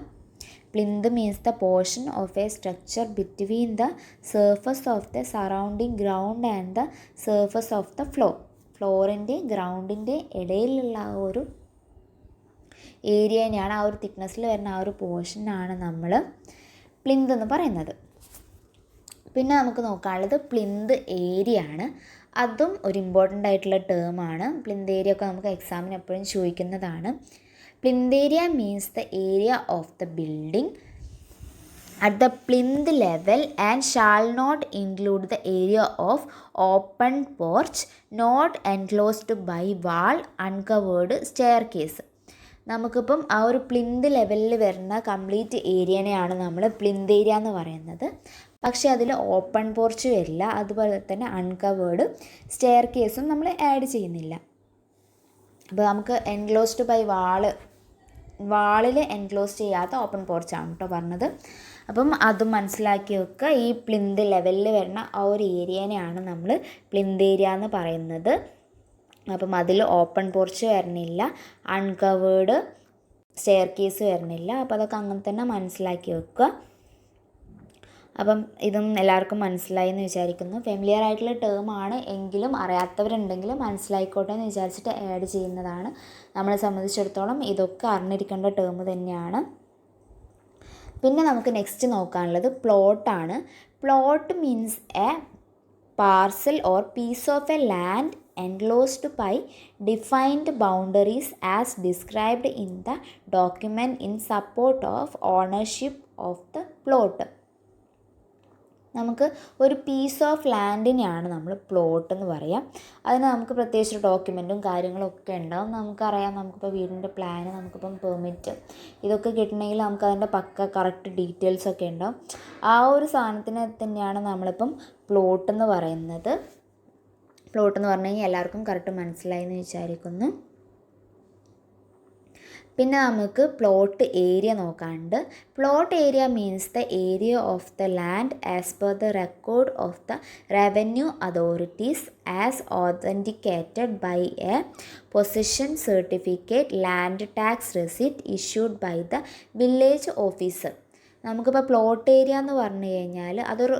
Speaker 1: Plinth means the portion of a structure between the surface of the surrounding ground and the surface of the floor. ഫ്ലോറിൻ്റെ ഗ്രൗണ്ടിൻ്റെ ഇടയിലുള്ള ആ ഒരു ഏരിയനെയാണ്, ആ ഒരു തിക്നെസ്സിൽ വരുന്ന ആ ഒരു പോർഷനാണ് നമ്മൾ പ്ലിന്ത് എന്ന് പറയുന്നത്. പിന്നെ നമുക്ക് നോക്കാനുള്ളത് പ്ലിന്ത് ഏരിയ ആണ്. അതും ഒരു ഇമ്പോർട്ടൻ്റ് ആയിട്ടുള്ള ടേമാണ്. പ്ലിന്ത് ഏരിയ ഒക്കെ നമുക്ക് എക്സാമിന് എപ്പോഴും ചോദിക്കുന്നതാണ്. Plinth area means the area of the building at the plinth level and shall not include the area of open porch not enclosed by wall uncovered staircase. നമുക്കിപ്പം ആ ഒരു പ്ലിന്ത് ലെവലിൽ വരുന്ന കംപ്ലീറ്റ് ഏരിയനെയാണ് നമ്മൾ പ്ലിന്ത് ഏരിയ എന്ന് പറയുന്നത്. പക്ഷേ അതിൽ ഓപ്പൺ പോർച്ച് വരില്ല, അതുപോലെ തന്നെ അൺകവേർഡ് സ്റ്റെയർ കേസും നമ്മൾ ആഡ് ചെയ്യുന്നില്ല. അപ്പോൾ നമുക്ക് എൻക്ലോസ്ഡ് ബൈ വാളിൽ എൻക്ലോസ് ചെയ്യാത്ത ഓപ്പൺ പോർച്ചാണ് കേട്ടോ പറഞ്ഞത്. അപ്പം അത് മനസ്സിലാക്കി വെക്കുക. ഈ പ്ലിന്ത് ലെവലിൽ വരുന്ന ആ ഒരു ഏരിയനെയാണ് നമ്മൾ പ്ലിന്ത് ഏരിയ എന്ന് പറയുന്നത്. അപ്പം അതിൽ ഓപ്പൺ പോർച്ച് വരണില്ല, അൺകവേർഡ് സ്റ്റെയർ കേസ് വരണില്ല. അപ്പോൾ അതൊക്കെ അങ്ങനെ തന്നെ മനസ്സിലാക്കി വെക്കുക. അപ്പം ഇതും എല്ലാവർക്കും മനസ്സിലായി എന്ന് വിചാരിക്കുന്നു. ഫെമിലിയർ ആയിട്ടുള്ള ടേമാണ്, എങ്കിലും അറിയാത്തവരുണ്ടെങ്കിൽ മനസ്സിലായിക്കോട്ടെ എന്ന് വിചാരിച്ചിട്ട് ആഡ് ചെയ്യുന്നതാണ്. നമ്മളെ സംബന്ധിച്ചിടത്തോളം ഇതൊക്കെ അറിഞ്ഞിരിക്കേണ്ട ടേം തന്നെയാണ്. പിന്നെ നമുക്ക് നെക്സ്റ്റ് നോക്കാനുള്ളത് പ്ലോട്ടാണ്. Plot means a parcel or piece of a land enclosed by defined boundaries as described in the document in support of ownership of the plot. നമുക്ക് ഒരു പീസ് ഓഫ് ലാൻഡിനെയാണ് നമ്മൾ പ്ലോട്ട് എന്ന് പറയാം. അതിന് നമുക്ക് പ്രത്യേകിച്ചൊരു ഡോക്യുമെൻറ്റും കാര്യങ്ങളൊക്കെ ഉണ്ടാവും. നമുക്കറിയാം, നമുക്കിപ്പോൾ വീടിൻ്റെ പ്ലാന്, നമുക്കിപ്പം പെർമിറ്റ്, ഇതൊക്കെ കിട്ടണമെങ്കിൽ നമുക്ക് അതിൻ്റെ പക്ക കറക്റ്റ് ഡീറ്റെയിൽസൊക്കെ ഉണ്ടാവും. ആ ഒരു സാധനത്തിന് തന്നെയാണ് നമ്മളിപ്പം പ്ലോട്ട് എന്ന് പറയുന്നത്. പ്ലോട്ട് എന്ന് പറഞ്ഞു കഴിഞ്ഞാൽ എല്ലാവർക്കും കറക്റ്റ് മനസ്സിലായി എന്ന് വിചാരിക്കുന്നു. പിന്നെ നമുക്ക് പ്ലോട്ട് ഏരിയ നോക്കാനുണ്ട്. Plot area means the area of the land as per the record of the revenue authorities as authenticated by a position certificate land tax receipt issued by the village officer. നമുക്കിപ്പോൾ plot area എന്ന് പറഞ്ഞു കഴിഞ്ഞാൽ അതൊരു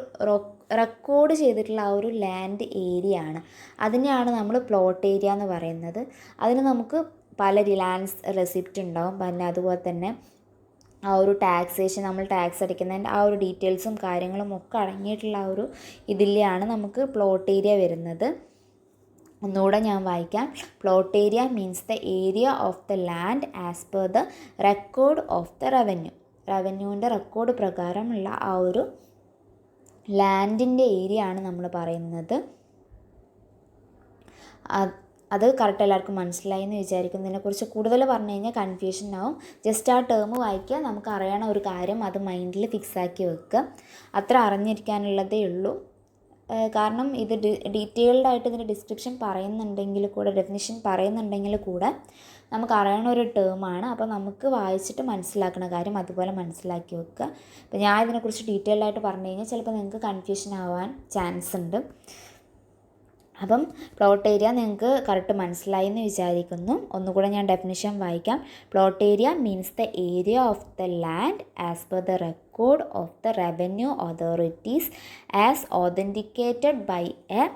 Speaker 1: record ചെയ്തിട്ടുള്ള ആ ഒരു land area ആണ്. അതിനെയാണ് നമ്മൾ പ്ലോട്ട് ഏരിയ എന്ന് പറയുന്നത്. അതിന് നമുക്ക് പല ലാൻഡ് റെസിപ്റ്റ് ഉണ്ടാവും. പിന്നെ അതുപോലെ തന്നെ ആ ഒരു ടാക്സേഷൻ, നമ്മൾ ടാക്സ് അടിക്കുന്നതിൻ്റെ ആ ഒരു ഡീറ്റെയിൽസും കാര്യങ്ങളും ഒക്കെ അടങ്ങിയിട്ടുള്ള ആ ഒരു ഇതിലെയാണ് നമുക്ക് പ്ലോട്ട് ഏരിയ വരുന്നത്. ഒന്നുകൂടെ ഞാൻ വായിക്കാം. Plot area means the area of the land as per the record of the റവന്യൂവിൻ്റെ റെക്കോർഡ് പ്രകാരമുള്ള ആ ഒരു ലാൻഡിൻ്റെ ഏരിയ ആണ് നമ്മൾ പറയുന്നത്. അത് കറക്റ്റ് എല്ലാവർക്കും മനസ്സിലായി എന്ന് വിചാരിക്കുന്നു. ഇതിനെക്കുറിച്ച് കൂടുതൽ പറഞ്ഞു കഴിഞ്ഞാൽ കൺഫ്യൂഷൻ ആവും. ജസ്റ്റ് ആ ടേം വായിക്കുക, നമുക്ക് അറിയണ ഒരു കാര്യം അത് മൈൻഡിൽ ഫിക്സാക്കി വെക്കുക. അത്ര അറിഞ്ഞിരിക്കാനുള്ളതേ ഉള്ളൂ. കാരണം ഇത് ഡീറ്റെയിൽഡ് ആയിട്ട് ഇതിൻ്റെ ഡിസ്ക്രിപ്ഷൻ പറയുന്നുണ്ടെങ്കിൽ കൂടെ, ഡെഫിനിഷൻ പറയുന്നുണ്ടെങ്കിൽ കൂടെ നമുക്ക് അറിയണ ഒരു ടേമാണ്. അപ്പോൾ നമുക്ക് വായിച്ചിട്ട് മനസ്സിലാക്കുന്ന കാര്യം അതുപോലെ മനസ്സിലാക്കി വെക്കുക. അപ്പോൾ ഞാൻ ഇതിനെക്കുറിച്ച് ഡീറ്റെയിൽഡ് ആയിട്ട് പറഞ്ഞു കഴിഞ്ഞാൽ ചിലപ്പോൾ നിങ്ങൾക്ക് കൺഫ്യൂഷൻ ആവാൻ ചാൻസ് ഉണ്ട്. അപ്പം പ്ലോട്ട് ഏരിയ നിങ്ങൾക്ക് കറക്റ്റ് മനസ്സിലായി എന്ന് വിചാരിക്കുന്നു. ഒന്നുകൂടെ ഞാൻ ഡെഫിനിഷൻ വായിക്കാം. Plot area means the area of the land as per the record of the revenue authorities as authenticated by a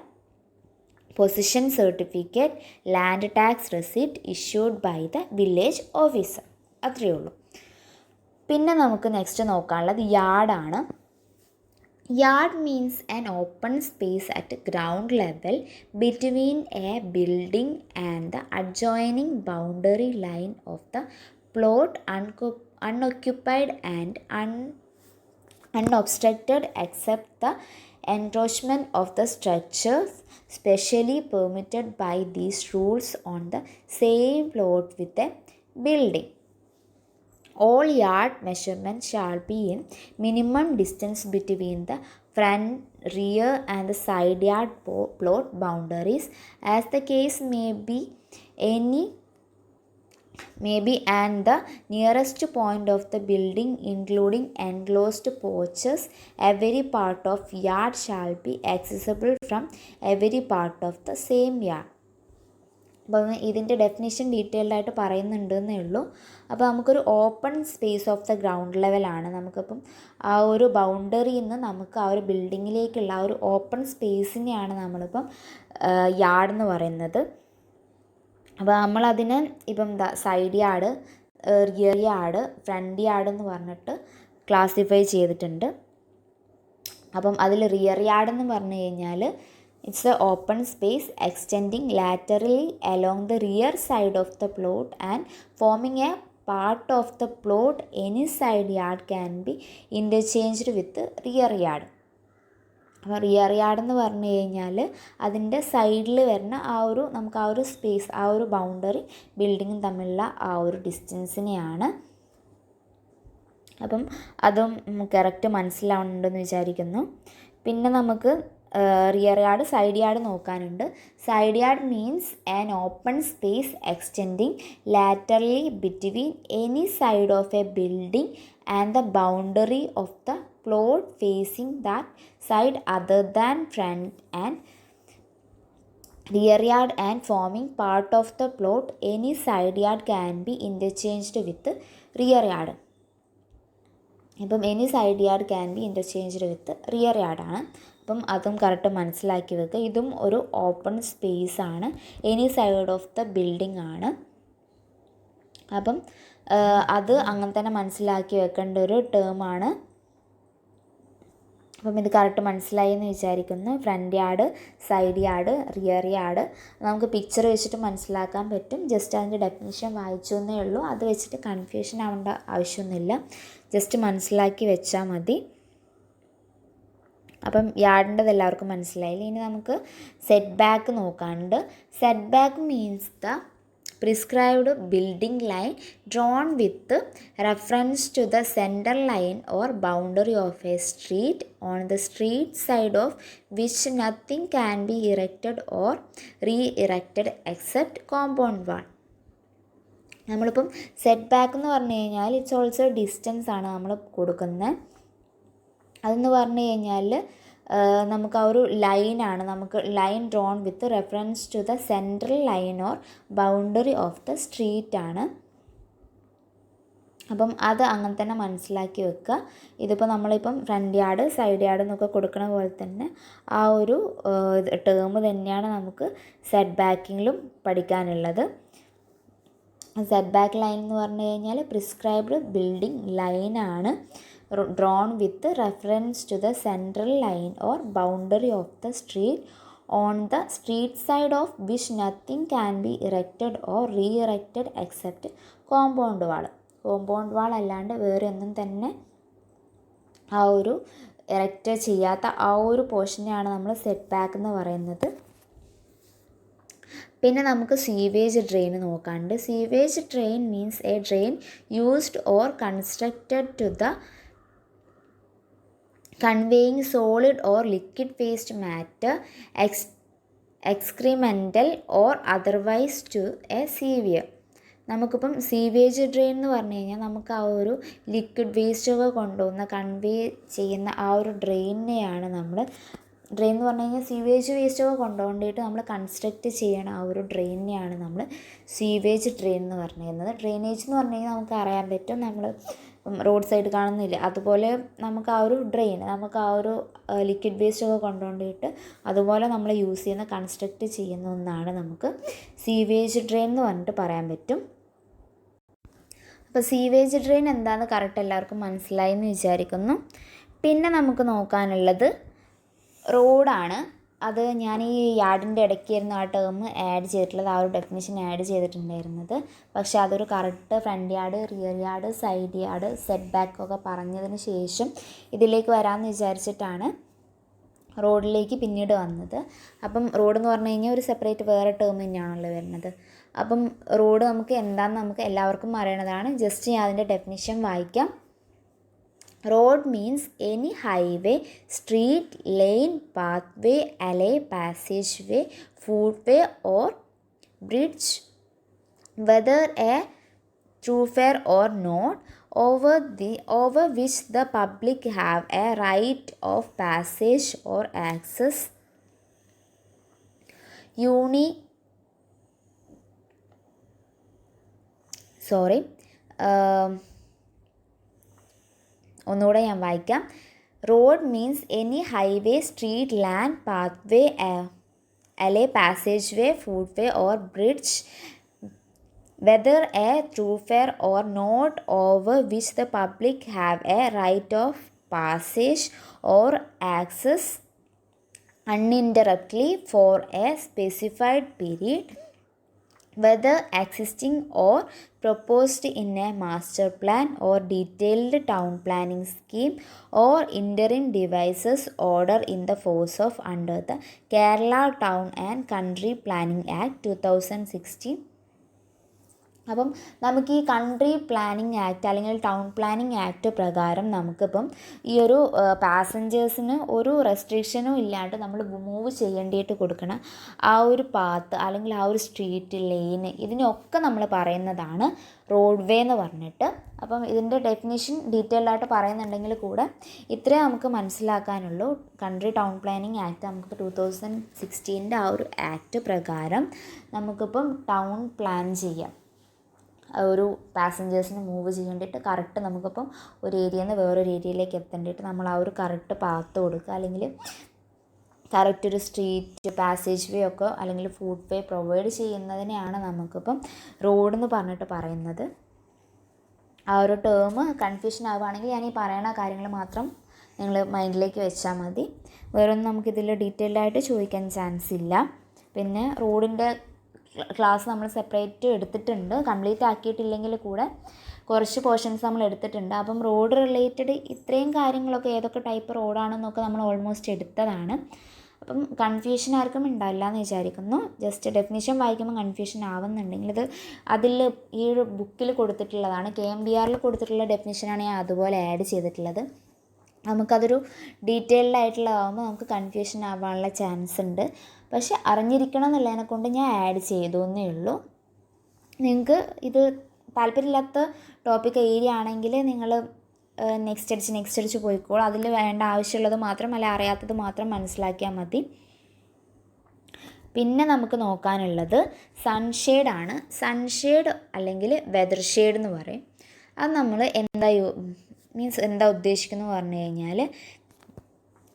Speaker 1: position certificate land tax receipt issued by the village officer. അത്രയേ ഉള്ളൂ. പിന്നെ നമുക്ക് next നോക്കാനുള്ളത് യാർഡാണ്. Yard means an open space at ground level between a building and the adjoining boundary line of the plot unoccupied and unobstructed except the encroachment of the structures specially permitted by these rules on the same plot with a building. All yard measurements shall be in minimum distance between the front, rear and the side yard plot boundaries, as the case may be, and the nearest point of the building, including enclosed porches. Every part of yard shall be accessible from every part of the same yard. അപ്പം ഇതിൻ്റെ definition detailed ആയിട്ട് പറയുന്നുണ്ടെന്നേ ഉള്ളൂ. അപ്പോൾ നമുക്കൊരു open space of the ground ലെവലാണ്. നമുക്കിപ്പം ആ ഒരു ബൗണ്ടറിയിൽ നിന്ന് നമുക്ക് ആ ഒരു ബിൽഡിങ്ങിലേക്കുള്ള ആ ഒരു ഓപ്പൺ സ്പേസിനെയാണ് നമ്മളിപ്പം യാർഡ് എന്ന് പറയുന്നത്. അപ്പോൾ നമ്മളതിന് ഇപ്പം side yard, rear yard, front yard എന്ന് പറഞ്ഞിട്ട് ക്ലാസിഫൈ ചെയ്തിട്ടുണ്ട്. അപ്പം അതിൽ റിയർ യാർഡ് എന്ന് പറഞ്ഞു കഴിഞ്ഞാൽ it's a open space extending laterally along the rear side of the plot and forming a part of the plot. Any side yard can be interchanged with rear yard. അപ്പോൾ rear yard എന്ന് പറഞ്ഞു കഴിഞ്ഞാൽ അതിൻ്റെ സൈഡിൽ വരുന്ന ആ ഒരു നമുക്ക് ആ ഒരു സ്പേസ്, ആ ഒരു ബൗണ്ടറി ബിൽഡിങ്ങും തമ്മിലുള്ള ആ ഒരു ഡിസ്റ്റൻസിനെയാണ്. അപ്പം അതും കറക്റ്റ് മനസ്സിലാവുന്നുണ്ടെന്ന് വിചാരിക്കുന്നു. പിന്നെ നമുക്ക് റിയർ യാർഡ്, സൈഡ് യാർഡ് നോക്കാനുണ്ട്. Side yard means an open space extending laterally between any side of a building and the boundary of the plot facing that side other than front and rear yard and forming part of the plot. Any side yard can be interchanged with rear yard. ഇപ്പം any side yard can be interchanged with rear യാർഡാണ്. അപ്പം അതും correct മനസ്സിലാക്കി വെക്കുക. ഇതും ഒരു open space ആണ്, any side of the building ആണ്. അപ്പം അത് അങ്ങനെ തന്നെ മനസ്സിലാക്കി വെക്കേണ്ട ഒരു ടേമാണ്. അപ്പം ഇത് കറക്റ്റ് മനസ്സിലായി എന്ന് വിചാരിക്കുന്നു. Front yard, side yard, rear yard നമുക്ക് പിക്ചർ വെച്ചിട്ട് മനസ്സിലാക്കാൻ പറ്റും. ജസ്റ്റ് അതിൻ്റെ ഡെഫിനിഷൻ വായിച്ചു എന്നേ ഉള്ളൂ. അത് വെച്ചിട്ട് കൺഫ്യൂഷൻ ആവേണ്ട ആവശ്യമൊന്നുമില്ല, ജസ്റ്റ് മനസ്സിലാക്കി വെച്ചാൽ മതി. അപ്പം യാർഡിൻ്റെത് എല്ലാവർക്കും മനസ്സിലായില്ല. ഇനി നമുക്ക് സെറ്റ് ബാക്ക് നോക്കാനുണ്ട്. Set back means the prescribed building line drawn with reference to the center line or boundary of a street on the street side of which nothing can be erected or re-erected except compound wall. നമ്മളിപ്പം set back എന്ന് പറഞ്ഞു കഴിഞ്ഞാൽ it's also distance ആണ് നമ്മൾ കൊടുക്കുന്നത്. അതെന്ന് പറഞ്ഞു കഴിഞ്ഞാൽ നമുക്ക് ആ ഒരു ലൈനാണ്, നമുക്ക് line drawn with reference to the central line or boundary of the street ആണ്. അപ്പം അത് അങ്ങനെ തന്നെ മനസ്സിലാക്കി വെക്കുക. ഇതിപ്പോൾ നമ്മളിപ്പം ഫ്രണ്ട് യാർഡ്, സൈഡ് യാർഡ് എന്നൊക്കെ കൊടുക്കണ പോലെ തന്നെ ആ ഒരു ടേം തന്നെയാണ് നമുക്ക് സെറ്റ് ബാക്കിങ്ങിലും പഠിക്കാനുള്ളത്. സെറ്റ് ബാക്ക് ലൈൻ എന്ന് പറഞ്ഞു കഴിഞ്ഞാൽ പ്രിസ്ക്രൈബ്ഡ് ബിൽഡിംഗ് ലൈനാണ്, drawn with reference to the central line or boundary of the street on the street side of which nothing can be erected or re-erected except compound wall. Compound wall അല്ലാണ്ട് വേറെ ഒന്നും തന്നെ ആ ഒരു erect ചെയ്യാത്ത ആ ഒരു പോർഷനെയാണ് നമ്മൾ സെറ്റ് ബാക്ക് എന്ന് പറയുന്നത്. പിന്നെ നമുക്ക് സീവേജ് ഡ്രെയിൻ നോക്കാനുണ്ട്. Sewage drain means a drain used or constructed to the conveying solid or liquid waste matter, excremental or otherwise to a sewer. നമുക്കിപ്പം സീവേജ് ഡ്രെയിൻ എന്ന് പറഞ്ഞു കഴിഞ്ഞാൽ നമുക്ക് ആ ഒരു ലിക്വിഡ് വേസ്റ്റൊക്കെ കൊണ്ടുവന്ന് കൺവേ ചെയ്യുന്ന ആ ഒരു ഡ്രെയിനെയാണ് നമ്മൾ ഡ്രെയിൻ എന്ന് പറഞ്ഞു കഴിഞ്ഞാൽ സീവേജ് വേസ്റ്റൊക്കെ കൊണ്ടുപോകേണ്ടിയിട്ട് നമ്മൾ കൺസ്ട്രക്റ്റ് ചെയ്യണ ആ ഒരു ഡ്രെയിനെയാണ് നമ്മൾ സീവേജ് ഡ്രെയിൻ എന്ന് പറഞ്ഞിരുന്നത്. ഡ്രെയിനേജ് എന്ന് പറഞ്ഞു കഴിഞ്ഞാൽ നമുക്ക് അറിയാൻ പറ്റും, നമ്മൾ റോഡ് സൈഡ് കാണുന്നില്ല, അതുപോലെ നമുക്ക് ആ ഒരു ഡ്രെയിൻ, നമുക്ക് ആ ഒരു ലിക്വിഡ് വേസ്റ്റൊക്കെ കൊണ്ടുകൊണ്ടിട്ട് അതുപോലെ നമ്മൾ യൂസ് ചെയ്യുന്ന കൺസ്ട്രക്റ്റ് ചെയ്യുന്ന ഒന്നാണ് നമുക്ക് സീവേജ് ഡ്രെയിൻ എന്ന് പറഞ്ഞിട്ട് പറയാൻ പറ്റും. അപ്പോൾ സീവേജ് ഡ്രെയിൻ എന്താണെന്ന് കറക്റ്റ് എല്ലാവർക്കും മനസ്സിലായി എന്ന് വിചാരിക്കുന്നു. പിന്നെ നമുക്ക് നോക്കാനുള്ളത് റോഡാണ്. അത് ഞാൻ ഈ യാർഡിൻ്റെ ഇടയ്ക്കായിരുന്നു ആ ടേം ആഡ് ചെയ്തിട്ടുള്ളത്, ആ ഒരു ഡെഫിനിഷൻ ആഡ് ചെയ്തിട്ടുണ്ടായിരുന്നത്. പക്ഷേ അതൊരു correct front yard, rear yard, side yard, set back ഒക്കെ പറഞ്ഞതിന് ശേഷം ഇതിലേക്ക് വരാമെന്ന് വിചാരിച്ചിട്ടാണ് റോഡിലേക്ക് പിന്നീട് വന്നത്. അപ്പം റോഡ് എന്ന് പറഞ്ഞു കഴിഞ്ഞാൽ ഒരു സെപ്പറേറ്റ് വേറെ ടേം തന്നെയാണല്ലോ വരുന്നത്. അപ്പം റോഡ് നമുക്ക് എന്താണെന്ന് നമുക്ക് എല്ലാവർക്കും അറിയണതാണ്. ജസ്റ്റ് ഞാൻ അതിൻ്റെ ഡെഫിനിഷൻ വായിക്കാം. Road means any highway, street, lane, pathway, alley, passageway, footway or bridge, whether a thoroughfare or not, over which the public have a right of passage or access. ഒന്നുകൂടെ ഞാൻ വായിക്കാം. Road means any highway, street, land, pathway, alley, passage way, foot way or bridge, whether a thoroughfare or not, over which the public have a right of passage or access uninterruptedly for a specified period, whether existing or proposed in a master plan or detailed town planning scheme or interim devices order in the force of under the Kerala Town and Country Planning Act 2016. അപ്പം നമുക്ക് ഈ country planning act അല്ലെങ്കിൽ town planning act പ്രകാരം നമുക്കിപ്പം ഈ ഒരു പാസഞ്ചേഴ്സിന് ഒരു റെസ്ട്രിക്ഷനും ഇല്ലാണ്ട് നമ്മൾ മൂവ് ചെയ്യേണ്ടിയിട്ട് കൊടുക്കണം ആ ഒരു പാത്ത് അല്ലെങ്കിൽ ആ ഒരു സ്ട്രീറ്റ്, ലെയിന്, ഇതിനൊക്കെ നമ്മൾ പറയുന്നതാണ് റോഡ് വേ എന്ന് പറഞ്ഞിട്ട്. അപ്പം ഇതിൻ്റെ ഡെഫിനിഷൻ ഡീറ്റെയിൽഡ് ആയിട്ട് പറയുന്നുണ്ടെങ്കിൽ കൂടെ ഇത്രേ നമുക്ക് മനസ്സിലാക്കാനുള്ളൂ. കൺട്രി ടൗൺ പ്ലാനിങ് ആക്ട് നമുക്കിപ്പോൾ 2016 ആ ഒരു ആക്ട് പ്രകാരം നമുക്കിപ്പം ടൗൺ പ്ലാൻ ചെയ്യാം. ഒരു പാസഞ്ചേഴ്സിന് മൂവ് ചെയ്യേണ്ടിയിട്ട് കറക്റ്റ് നമുക്കിപ്പം ഒരു ഏരിയയിൽ നിന്ന് വേറൊരു ഏരിയയിലേക്ക് എത്തേണ്ടിയിട്ട് നമ്മൾ ആ ഒരു കറക്റ്റ് പാത്ത് കൊടുക്കുക, അല്ലെങ്കിൽ കറക്റ്റ് ഒരു സ്ട്രീറ്റ്, പാസേജ് വേ ഒക്കെ അല്ലെങ്കിൽ ഫുട് വേ പ്രൊവൈഡ് ചെയ്യുന്നതിനെയാണ് നമുക്കിപ്പം റോഡെന്ന് പറഞ്ഞിട്ട് പറയുന്നത്. ആ ഒരു ടേം കൺഫ്യൂഷൻ ആവുകയാണെങ്കിൽ ഞാൻ ഈ പറയുന്ന കാര്യങ്ങൾ മാത്രം നിങ്ങൾ മൈൻഡിലേക്ക് വെച്ചാൽ മതി. വേറൊന്നും നമുക്കിതിൽ ഡീറ്റെയിൽഡായിട്ട് ചോദിക്കാൻ ചാൻസ് ഇല്ല. പിന്നെ റോഡിൻ്റെ ക്ലാസ് നമ്മൾ സെപ്പറേറ്റ് എടുത്തിട്ടുണ്ട്, കംപ്ലീറ്റ് ആക്കിയിട്ടില്ലെങ്കിൽ കൂടെ കുറച്ച് പോർഷൻസ് നമ്മൾ എടുത്തിട്ടുണ്ട്. അപ്പം റോഡ് റിലേറ്റഡ് ഇത്രയും കാര്യങ്ങളൊക്കെ ഏതൊക്കെ ടൈപ്പ് റോഡാണെന്നൊക്കെ നമ്മൾ ഓൾമോസ്റ്റ് എടുത്തതാണ്. അപ്പം കൺഫ്യൂഷൻ ആർക്കും ഉണ്ടാവില്ല എന്ന് വിചാരിക്കുന്നു. ജസ്റ്റ് ഡെഫിനിഷൻ വായിക്കുമ്പോൾ കൺഫ്യൂഷൻ ആവുന്നുണ്ടെങ്കിൽ അത് അതിൽ ഈ ഒരു ബുക്കിൽ കൊടുത്തിട്ടുള്ളതാണ്. KMDRൽ കൊടുത്തിട്ടുള്ള ഡെഫിനിഷനാണ് ഞാൻ അതുപോലെ ആഡ് ചെയ്തിട്ടുള്ളത്. നമുക്കതൊരു ഡീറ്റെയിൽഡ് ആയിട്ടുള്ളതാകുമ്പോൾ നമുക്ക് കൺഫ്യൂഷൻ ആവാനുള്ള ചാൻസ് ഉണ്ട്. പക്ഷെ അറിഞ്ഞിരിക്കണം എന്നുള്ളതിനെ കൊണ്ട് ഞാൻ ആഡ് ചെയ്തു എന്നേ ഉള്ളൂ. നിങ്ങൾക്ക് ഇത് താല്പര്യമില്ലാത്ത ടോപ്പിക് ഏരിയ ആണെങ്കിൽ നിങ്ങൾ നെക്സ്റ്റ് അടിച്ച് പോയിക്കോളൂ. അതിൽ വേണ്ട ആവശ്യമുള്ളത് മാത്രം അല്ല അറിയാത്തത് മാത്രം മനസ്സിലാക്കിയാൽ മതി. പിന്നെ നമുക്ക് നോക്കാനുള്ളത് സൺഷെയ്ഡാണ്. സൺഷെയ്ഡ് അല്ലെങ്കിൽ വെതർ ഷെയ്ഡ് എന്ന് പറയും. അത് നമ്മൾ എന്താ ഉദ്ദേശിക്കുന്നത് പറഞ്ഞു കഴിഞ്ഞാൽ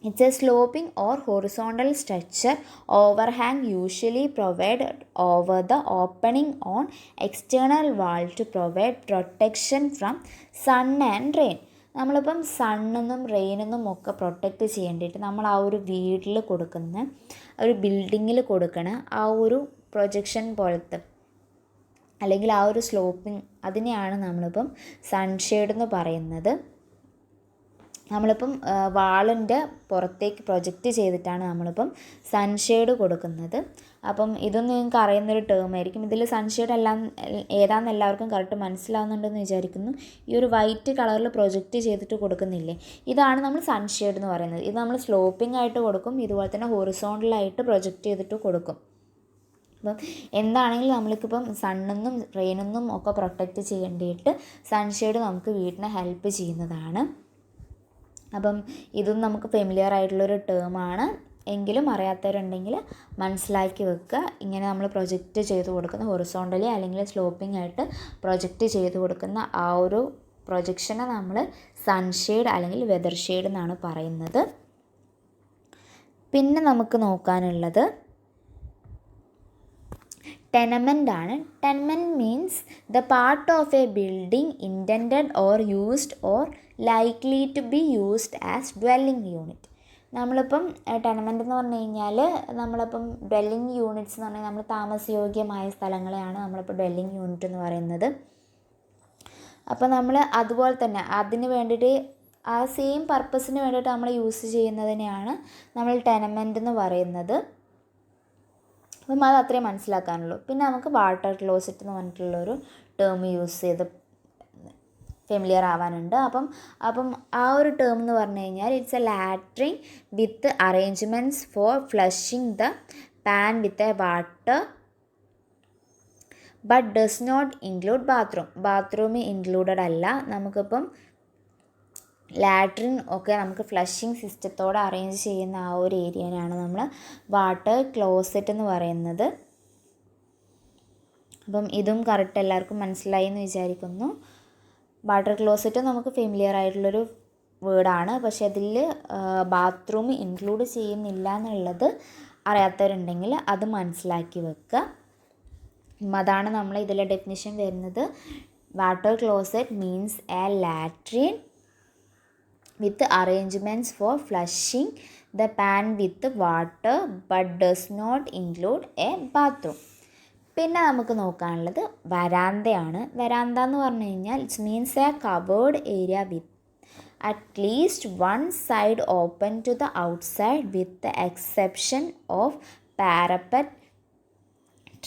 Speaker 1: it's a sloping or horizontal structure overhang usually provided over the opening on external wall to provide protection from sun and rain. നമ്മളിപ്പം സണ്ണെന്നും റെയിനെന്നും ഒക്കെ പ്രൊട്ടക്റ്റ് ചെയ്യേണ്ടിയിട്ട് നമ്മൾ ആ ഒരു വീട്ടിൽ കൊടുക്കുന്ന ഒരു ബിൽഡിങ്ങിൽ കൊടുക്കണ ആ ഒരു പ്രൊജക്ഷൻ പോലത്തെ അല്ലെങ്കിൽ ആ ഒരു സ്ലോപ്പിംഗ്, അതിനെയാണ് നമ്മളിപ്പം സൺഷെയ്ഡ് എന്ന് പറയുന്നത്. നമ്മളിപ്പം വാളിൻ്റെ പുറത്തേക്ക് പ്രൊജക്റ്റ് ചെയ്തിട്ടാണ് നമ്മളിപ്പം സൺഷെയ്ഡ് കൊടുക്കുന്നത്. അപ്പം ഇതൊന്നും നിങ്ങൾക്ക് അറിയുന്നൊരു ടേം ആയിരിക്കും. ഇതിൽ സൺഷെയ്ഡ് ഏതാണെന്ന് എല്ലാവർക്കും കറക്റ്റ് മനസ്സിലാവുന്നുണ്ടെന്ന് വിചാരിക്കുന്നു. ഈ ഒരു വൈറ്റ് കളറിൽ പ്രൊജക്റ്റ് ചെയ്തിട്ട് കൊടുക്കുന്നില്ലേ, ഇതാണ് നമ്മൾ സൺഷെയ്ഡ് എന്ന് പറയുന്നത്. ഇത് നമ്മൾ സ്ലോപ്പിംഗ് ആയിട്ട് കൊടുക്കും, ഇതുപോലെ തന്നെ ഹൊറിസോണ്ടലായിട്ട് പ്രൊജക്റ്റ് ചെയ്തിട്ട് കൊടുക്കും. അപ്പം എന്താണെങ്കിലും നമ്മൾക്കിപ്പം സണ്ണെന്നും റെയിനെന്നും ഒക്കെ പ്രൊട്ടക്റ്റ് ചെയ്യേണ്ടിയിട്ട് സൺഷെയ്ഡ് നമുക്ക് വീട്ടിനെ ഹെൽപ്പ് ചെയ്യുന്നതാണ്. അപ്പം ഇതും നമുക്ക് ഫെമിലിയർ ആയിട്ടുള്ളൊരു ടേമാണ്. എങ്കിലും അറിയാത്തവരുണ്ടെങ്കിൽ മനസ്സിലാക്കി വെക്കുക. ഇങ്ങനെ നമ്മൾ പ്രൊജക്റ്റ് ചെയ്ത് കൊടുക്കുന്ന ഹൊറിസോണ്ടലി അല്ലെങ്കിൽ സ്ലോപ്പിംഗ് ആയിട്ട് പ്രൊജക്റ്റ് ചെയ്ത് കൊടുക്കുന്ന ആ ഒരു പ്രൊജക്ഷനെ നമ്മൾ സൺഷെയ്ഡ് അല്ലെങ്കിൽ വെതർ ഷെയ്ഡ് എന്നാണ് പറയുന്നത്. പിന്നെ നമുക്ക് നോക്കാനുള്ളത് ടെനമെൻ്റ് ആണ്. Tenement means the part of a building intended or used or likely to be used as dwelling unit. നമ്മളിപ്പം ടെനമെൻ്റ് എന്ന് പറഞ്ഞു കഴിഞ്ഞാൽ നമ്മളിപ്പം ഡ്വെല്ലിംഗ് യൂണിറ്റ്സ് എന്ന് പറഞ്ഞാൽ നമ്മൾ താമസയോഗ്യമായ സ്ഥലങ്ങളെയാണ് നമ്മളിപ്പോൾ ഡ്വെല്ലിംഗ് യൂണിറ്റ് എന്ന് പറയുന്നത്. അപ്പോൾ നമ്മൾ അതുപോലെ തന്നെ അതിന് വേണ്ടിയിട്ട് ആ സെയിം പർപ്പസിന് വേണ്ടിയിട്ട് നമ്മൾ യൂസ് ചെയ്യുന്നതിനെയാണ് നമ്മൾ ടെനമെൻ്റ് എന്ന് പറയുന്നത്. അപ്പം അത് അത്രയും മനസ്സിലാക്കാനുള്ളൂ. പിന്നെ നമുക്ക് വാട്ടർ ക്ലോസറ്റ് എന്ന് പറഞ്ഞിട്ടുള്ളൊരു ടേം യൂസ് ചെയ്ത് ഫെമിലിയർ ആവാനുണ്ട്. അപ്പം ആ ഒരു ടേം എന്ന് പറഞ്ഞു കഴിഞ്ഞാൽ it's a latrine with arrangements for flushing the pan with a water but does not include bathroom included അല്ല. നമുക്കിപ്പം ലാട്രിൻ ഒക്കെ നമുക്ക് ഫ്ലഷിങ് സിസ്റ്റത്തോടെ അറേഞ്ച് ചെയ്യുന്ന ആ ഒരു ഏരിയയാണ് നമ്മൾ വാട്ടർ ക്ലോസറ്റ് എന്ന് പറയുന്നത്. അപ്പം ഇതും കറക്റ്റ് എല്ലാവർക്കും മനസ്സിലായി എന്ന് വിചാരിക്കുന്നു. വാട്ടർ ക്ലോസറ്റ് നമുക്ക് ഫെമിലിയർ ആയിട്ടുള്ളൊരു വേർഡാണ്. പക്ഷെ അതിൽ ബാത്റൂം ഇൻക്ലൂഡ് ചെയ്യുന്നില്ല എന്നുള്ളത് അറിയാത്തവരുണ്ടെങ്കിൽ അത് മനസ്സിലാക്കി വെക്കുക. അതാണ് നമ്മൾ ഇതിലെ ഡെഫിനിഷൻ വരുന്നത്. Water closet means A latrine with arrangements for flushing the pan with water but does not include a bathroom. പിന്നെ നമുക്ക് നോക്കാനുള്ളത് വരാന്തയാണ്. വരാന്ത എന്ന് പറഞ്ഞു കഴിഞ്ഞാൽ it's means a covered area with at least one side open to the outside with the exception of parapet,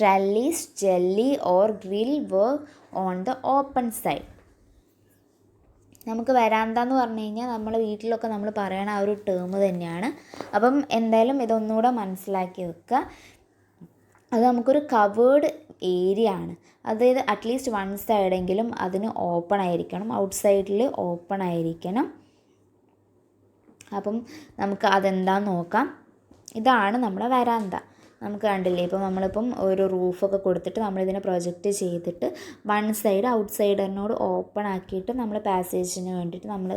Speaker 1: trellis, jali or grill work on the open side. നമുക്ക് വരാന്ത എന്ന് പറഞ്ഞു കഴിഞ്ഞാൽ നമ്മളെ വീട്ടിലൊക്കെ നമ്മൾ പറയണ ആ ഒരു ടേം തന്നെയാണ്. അപ്പം എന്തായാലും ഇതൊന്നുകൂടെ മനസ്സിലാക്കി വെക്കുക. അത് നമുക്കൊരു കവേർഡ് ഏരിയ ആണ്. അതായത് അറ്റ്ലീസ്റ്റ് വൺ സൈഡെങ്കിലും അതിന് ഓപ്പൺ ആയിരിക്കണം, ഔട്ട് സൈഡിൽ ഓപ്പൺ ആയിരിക്കണം. അപ്പം നമുക്ക് അതെന്താന്ന് നോക്കാം. ഇതാണ് നമ്മുടെ വരാന്ത. നമുക്ക് കണ്ടില്ലേ, ഇപ്പം നമ്മളിപ്പം ഒരു റൂഫൊക്കെ കൊടുത്തിട്ട് നമ്മളിതിനെ പ്രൊജക്റ്റ് ചെയ്തിട്ട് വൺ സൈഡ് ഔട്ട് സൈഡിനോട് ഓപ്പൺ ആക്കിയിട്ട് നമ്മൾ പാസേജിന് വേണ്ടിയിട്ട് നമ്മൾ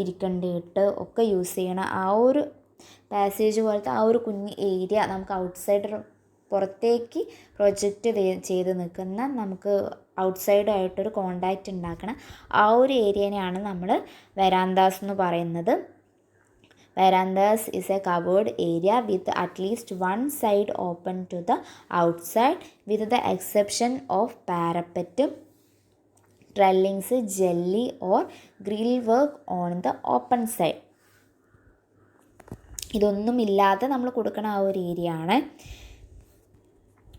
Speaker 1: ഇരിക്കേണ്ടിയിട്ട് ഒക്കെ യൂസ് ചെയ്യണം. ആ ഒരു പാസേജ് പോലത്തെ ആ ഒരു കുഞ്ഞ് ഏരിയ നമുക്ക് ഔട്ട് സൈഡ് പുറത്തേക്ക് പ്രൊജക്റ്റ് ചെയ്ത് നിൽക്കുന്ന, നമുക്ക് ഔട്ട് സൈഡായിട്ടൊരു കോണ്ടാക്റ്റ് ഉണ്ടാക്കണം. ആ ഒരു ഏരിയനെയാണ് നമ്മൾ വരാന്താസ് എന്ന് പറയുന്നത്. Verandas is a covered area with at least one side open to the outside with the exception of parapet, trellings, jelly or grill work on the open side. ഇതൊന്നും ഇല്ലാതെ നമ്മൾ കൊടുക്കണ ആ ഒരു ഏരിയ ആണ്.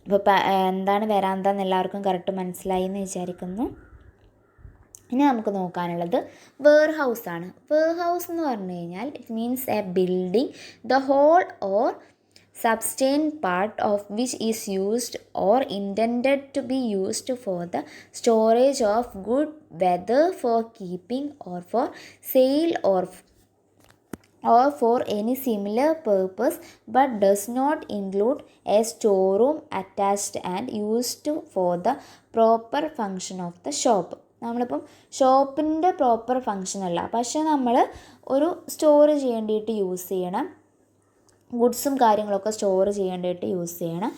Speaker 1: അപ്പോൾ എന്താണ് വരാന്ത എന്ന് എല്ലാവർക്കും കറക്റ്റ് മനസ്സിലായി എന്ന് വിചാരിക്കുന്നു. ഇനി നമുക്ക് നോക്കാനുള്ളത് വെയർ ഹൗസ് ആണ്. വെയർ ഹൗസ് എന്ന് പറഞ്ഞു കഴിഞ്ഞാൽ it means a building the whole or substance part of which is used or intended to be used for the storage of goods, whether for keeping or for sale or for any similar purpose, but does not include a storeroom attached and used for the proper function of the shop. നമ്മളിപ്പം ഷോപ്പിൻ്റെ proper function അല്ല, പക്ഷേ നമ്മൾ ഒരു store ചെയ്യേണ്ടിയിട്ട് use ചെയ്യണം, ഗുഡ്സും കാര്യങ്ങളൊക്കെ store ചെയ്യേണ്ടിയിട്ട് use ചെയ്യണം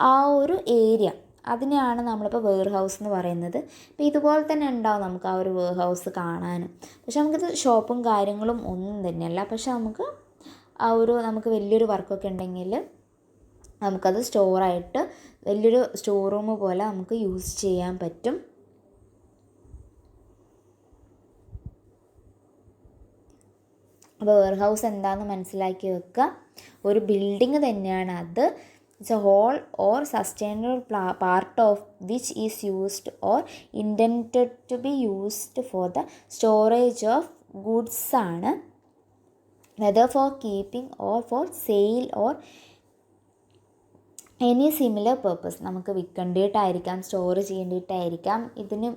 Speaker 1: ആ ഒരു ഏരിയ, അതിനെയാണ് നമ്മളിപ്പോൾ വെയർ ഹൗസ് എന്ന് പറയുന്നത്. ഇപ്പോൾ ഇതുപോലെ തന്നെ ഉണ്ടാവും നമുക്ക് ആ ഒരു വെയർ ഹൗസ് കാണാനും. പക്ഷെ നമുക്കിത് ഷോപ്പും കാര്യങ്ങളും ഒന്നും തന്നെയല്ല. പക്ഷെ നമുക്ക് ആ ഒരു നമുക്ക് വലിയൊരു വർക്കൊക്കെ ഉണ്ടെങ്കിൽ നമുക്കത് സ്റ്റോറായിട്ട് വലിയൊരു സ്റ്റോർ റൂം പോലെ നമുക്ക് യൂസ് ചെയ്യാൻ പറ്റും. അപ്പോൾ വെയർ ഹൗസ് എന്താണെന്ന് മനസ്സിലാക്കി വെക്കുക. ഒരു ബിൽഡിങ് തന്നെയാണ് അത്. It's a whole or sustainable part of which is used or intended to be used for the storage of goods ആണ്. Whether for keeping or for sale or any similar purpose. നമുക്ക് വിൽക്കേണ്ടിയിട്ടായിരിക്കാം, store ചെയ്യേണ്ടിയിട്ടായിരിക്കാം, ഇതിന്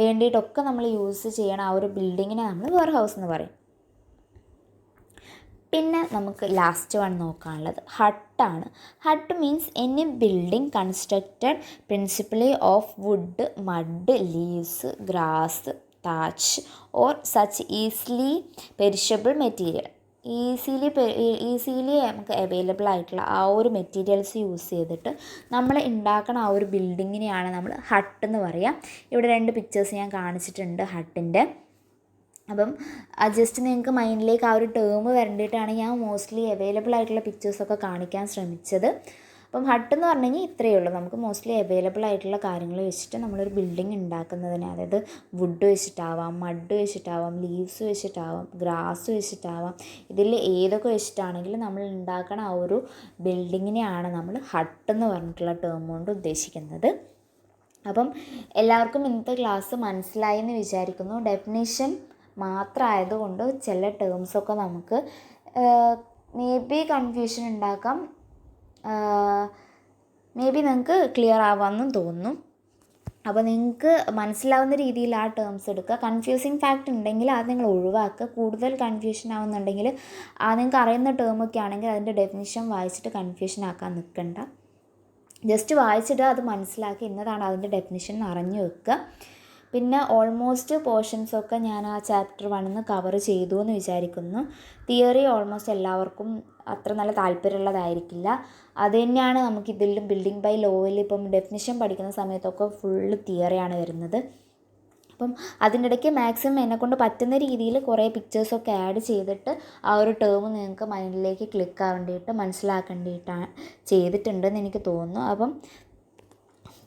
Speaker 1: വേണ്ടിയിട്ടൊക്കെ നമ്മൾ use ചെയ്യണം ആ ഒരു ബിൽഡിങ്ങിനെ നമ്മൾ വെയർ ഹൗസ് എന്ന് പറയും. പിന്നെ നമുക്ക് ലാസ്റ്റ് വൺ നോക്കാനുള്ളത് ഹട്ടാണ്. Hut means any building constructed principally of wood, mud, leaves, grass, thatch or such easily perishable material. Easily നമുക്ക് അവൈലബിൾ ആയിട്ടുള്ള ആ ഒരു മെറ്റീരിയൽസ് യൂസ് ചെയ്തിട്ട് നമ്മൾ ഉണ്ടാക്കുന്ന ആ ഒരു ബിൽഡിങ്ങിനെയാണ് നമ്മൾ ഹട്ട് എന്ന് പറയുക. ഇവിടെ 2 പിക്ചേഴ്സ് ഞാൻ കാണിച്ചിട്ടുണ്ട് ഹട്ടിൻ്റെ. അപ്പം ജസ്റ്റ് നിങ്ങൾക്ക് മൈൻഡിലേക്ക് ആ ഒരു ടേം വരേണ്ടിയിട്ടാണ് ഞാൻ മോസ്റ്റ്ലി അവൈലബിൾ ആയിട്ടുള്ള പിക്ചേഴ്സൊക്കെ കാണിക്കാൻ ശ്രമിച്ചത്. അപ്പം ഹട്ട് എന്ന് പറഞ്ഞു കഴിഞ്ഞാൽ ഇത്രയേ ഉള്ളൂ. നമുക്ക് മോസ്റ്റ്ലി അവൈലബിൾ ആയിട്ടുള്ള കാര്യങ്ങൾ വെച്ചിട്ട് നമ്മളൊരു ബിൽഡിംഗ് ഉണ്ടാക്കുന്നതിന്, അതായത് വുഡ് വെച്ചിട്ടാവാം, മഡ് വെച്ചിട്ടാവാം, ലീവ്സ് വെച്ചിട്ടാവാം, ഗ്രാസ് വെച്ചിട്ടാവാം, ഇതിൽ ഏതൊക്കെ വെച്ചിട്ടാണെങ്കിലും നമ്മൾ ഉണ്ടാക്കണ ആ ഒരു ബിൽഡിങ്ങിനെയാണ് നമ്മൾ ഹട്ട് എന്ന് പറഞ്ഞിട്ടുള്ള ടേം കൊണ്ട് ഉദ്ദേശിക്കുന്നത്. അപ്പം എല്ലാവർക്കും ഇന്നത്തെ ക്ലാസ് മനസ്സിലായി എന്ന് വിചാരിക്കുന്നു. ഡെഫിനിഷൻ മാത്രമായതുകൊണ്ട് ചില ടേംസൊക്കെ നമുക്ക് മേ ബി കൺഫ്യൂഷൻ ഉണ്ടാക്കാം, മേ ബി നിങ്ങൾക്ക് ക്ലിയർ ആവാമെന്നും തോന്നുന്നു. അപ്പോൾ നിങ്ങൾക്ക് മനസ്സിലാവുന്ന രീതിയിൽ ആ ടേംസ് എടുക്കുക. കൺഫ്യൂസിങ് ഫാക്റ്റ് ഉണ്ടെങ്കിൽ അത് നിങ്ങൾ ഒഴിവാക്കുക. കൂടുതൽ കൺഫ്യൂഷൻ ആവുന്നുണ്ടെങ്കിൽ നിങ്ങൾക്ക് അറിയുന്ന ടേമൊക്കെ ആണെങ്കിൽ അതിൻ്റെ ഡെഫിനിഷൻ വായിച്ചിട്ട് കൺഫ്യൂഷൻ ആക്കാൻ നിൽക്കണ്ട. ജസ്റ്റ് വായിച്ചിട്ട് അത് മനസ്സിലാക്കി ഇന്നതാണ് അതിൻ്റെ ഡെഫിനിഷൻ അറിഞ്ഞു വെക്കുക. പിന്നെ ഓൾമോസ്റ്റ് പോർഷൻസൊക്കെ ഞാൻ ആ ചാപ്റ്റർ 1 കവർ ചെയ്തു എന്ന് വിചാരിക്കുന്നു. തിയറി ഓൾമോസ്റ്റ് എല്ലാവർക്കും അത്ര നല്ല താല്പര്യമുള്ളതായിരിക്കില്ല. അത് തന്നെയാണ് നമുക്കിതിലും ബിൽഡിംഗ് ബൈ ലോയിൽ ഇപ്പം ഡെഫിനിഷൻ പഠിക്കുന്ന സമയത്തൊക്കെ ഫുള്ള് തിയറിയാണ് വരുന്നത്. അപ്പം അതിൻ്റെ ഇടയ്ക്ക് മാക്സിമം എന്നെക്കൊണ്ട് പറ്റുന്ന രീതിയിൽ കുറേ പിക്ചേഴ്സൊക്കെ ആഡ് ചെയ്തിട്ട് ആ ഒരു ടേം നിങ്ങൾക്ക് മൈൻഡിലേക്ക് ക്ലിക്ക് ആവേണ്ടിയിട്ട് മനസ്സിലാക്കേണ്ടിയിട്ടാണ് ചെയ്തിട്ടുണ്ടെന്ന് എനിക്ക് തോന്നുന്നു. അപ്പം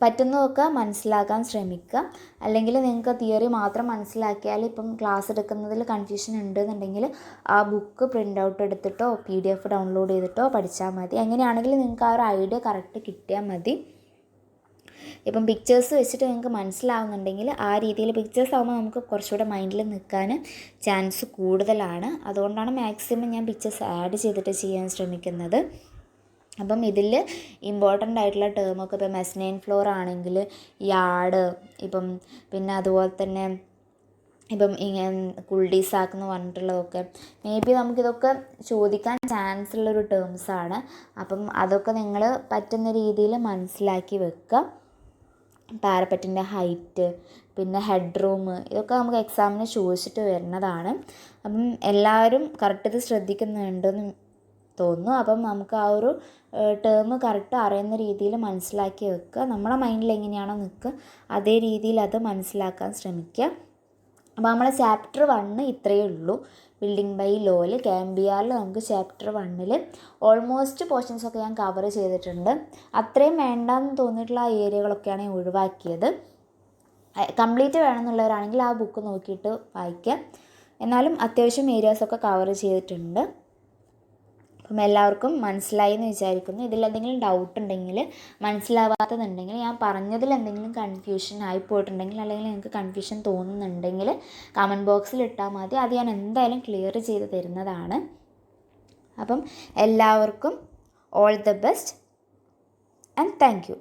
Speaker 1: പറ്റുന്നതൊക്കെ മനസ്സിലാക്കാൻ ശ്രമിക്കുക. അല്ലെങ്കിൽ നിങ്ങൾക്ക് തിയറി മാത്രം മനസ്സിലാക്കിയാൽ ഇപ്പം ക്ലാസ് എടുക്കുന്നതിൽ കൺഫ്യൂഷൻ ഉണ്ടെന്നുണ്ടെങ്കിൽ ആ ബുക്ക് പ്രിൻ്റ് ഔട്ട് എടുത്തിട്ടോ PDF ഡൗൺലോഡ് ചെയ്തിട്ടോ പഠിച്ചാൽ മതി. എങ്ങനെയാണെങ്കിലും നിങ്ങൾക്ക് ആ ഒരു ഐഡിയ കറക്റ്റ് കിട്ടിയാൽ മതി. ഇപ്പം പിക്ചേഴ്സ് വെച്ചിട്ട് നിങ്ങൾക്ക് മനസ്സിലാവുന്നുണ്ടെങ്കിൽ ആ രീതിയിൽ പിക്ചേഴ്സ് ആകുമ്പോൾ നമുക്ക് കുറച്ചുകൂടെ മൈൻഡിൽ നിൽക്കാൻ ചാൻസ് കൂടുതലാണ്. അതുകൊണ്ടാണ് മാക്സിമം ഞാൻ പിക്ചേഴ്സ് ആഡ് ചെയ്തിട്ട് ചെയ്യാൻ ശ്രമിക്കുന്നത്. അപ്പം ഇതിൽ ഇമ്പോർട്ടൻ്റ് ആയിട്ടുള്ള ടേമൊക്കെ ഇപ്പം മെസ്നൈൻ ഫ്ലോർ ആണെങ്കിൽ യാർഡ്, ഇപ്പം പിന്നെ അതുപോലെ തന്നെ ഇപ്പം കുൾഡീസാക്ക് എന്ന് പറഞ്ഞിട്ടുള്ളതൊക്കെ മേ ബി നമുക്കിതൊക്കെ ചോദിക്കാൻ ചാൻസ് ഉള്ളൊരു ടേംസാണ്. അപ്പം അതൊക്കെ നിങ്ങൾ പറ്റുന്ന രീതിയിൽ മനസ്സിലാക്കി വെക്കുക. പാരപ്പറ്റിൻ്റെ ഹൈറ്റ്, പിന്നെ ഹെഡ് റൂം, ഇതൊക്കെ നമുക്ക് എക്സാമിന് ചോദിച്ചിട്ട് വരുന്നതാണ്. അപ്പം എല്ലാവരും കറക്റ്റ് ഇത് ശ്രദ്ധിക്കുന്നുണ്ടെന്ന് തോന്നുന്നു. അപ്പം നമുക്ക് ആ ഒരു ടേം കറക്റ്റ് അറിയുന്ന രീതിയിൽ മനസ്സിലാക്കി വെക്കുക. നമ്മളെ മൈൻഡിൽ എങ്ങനെയാണോ നിൽക്കുക അതേ രീതിയിൽ അത് മനസ്സിലാക്കാൻ ശ്രമിക്കുക. അപ്പോൾ നമ്മളെ ചാപ്റ്റർ 1 ഇത്രയേ ഉള്ളൂ. ബിൽഡിംഗ് ബൈ ലോയിൽ KMBRൽ നമുക്ക് ചാപ്റ്റർ 1 ഓൾമോസ്റ്റ് പോർഷൻസൊക്കെ ഞാൻ കവർ ചെയ്തിട്ടുണ്ട്. അത്രയും വേണ്ടാന്ന് തോന്നിയിട്ടുള്ള ആ ഏരിയകളൊക്കെയാണ് ഞാൻ ഒഴിവാക്കിയത്. കംപ്ലീറ്റ് വേണമെന്നുള്ളവരാണെങ്കിൽ ആ ബുക്ക് നോക്കിയിട്ട് വായിക്കുക. എന്നാലും അത്യാവശ്യം ഏരിയാസൊക്കെ കവർ ചെയ്തിട്ടുണ്ട്. അപ്പം എല്ലാവർക്കും മനസ്സിലായി എന്ന് വിചാരിക്കുന്നു. ഇതിലെന്തെങ്കിലും ഡൗട്ട് ഉണ്ടെങ്കിൽ, മനസ്സിലാവാത്തതുണ്ടെങ്കിൽ, ഞാൻ പറഞ്ഞതിൽ എന്തെങ്കിലും കൺഫ്യൂഷൻ ആയിപ്പോയിട്ടുണ്ടെങ്കിൽ അല്ലെങ്കിൽ നിങ്ങൾക്ക് കൺഫ്യൂഷൻ തോന്നുന്നുണ്ടെങ്കിൽ കമൻറ്റ് ബോക്സിൽ ഇട്ടാൽ മതി. അത് ഞാൻ എന്തായാലും ക്ലിയർ ചെയ്ത് തരുന്നതാണ്. അപ്പം എല്ലാവർക്കും all the best and thank you.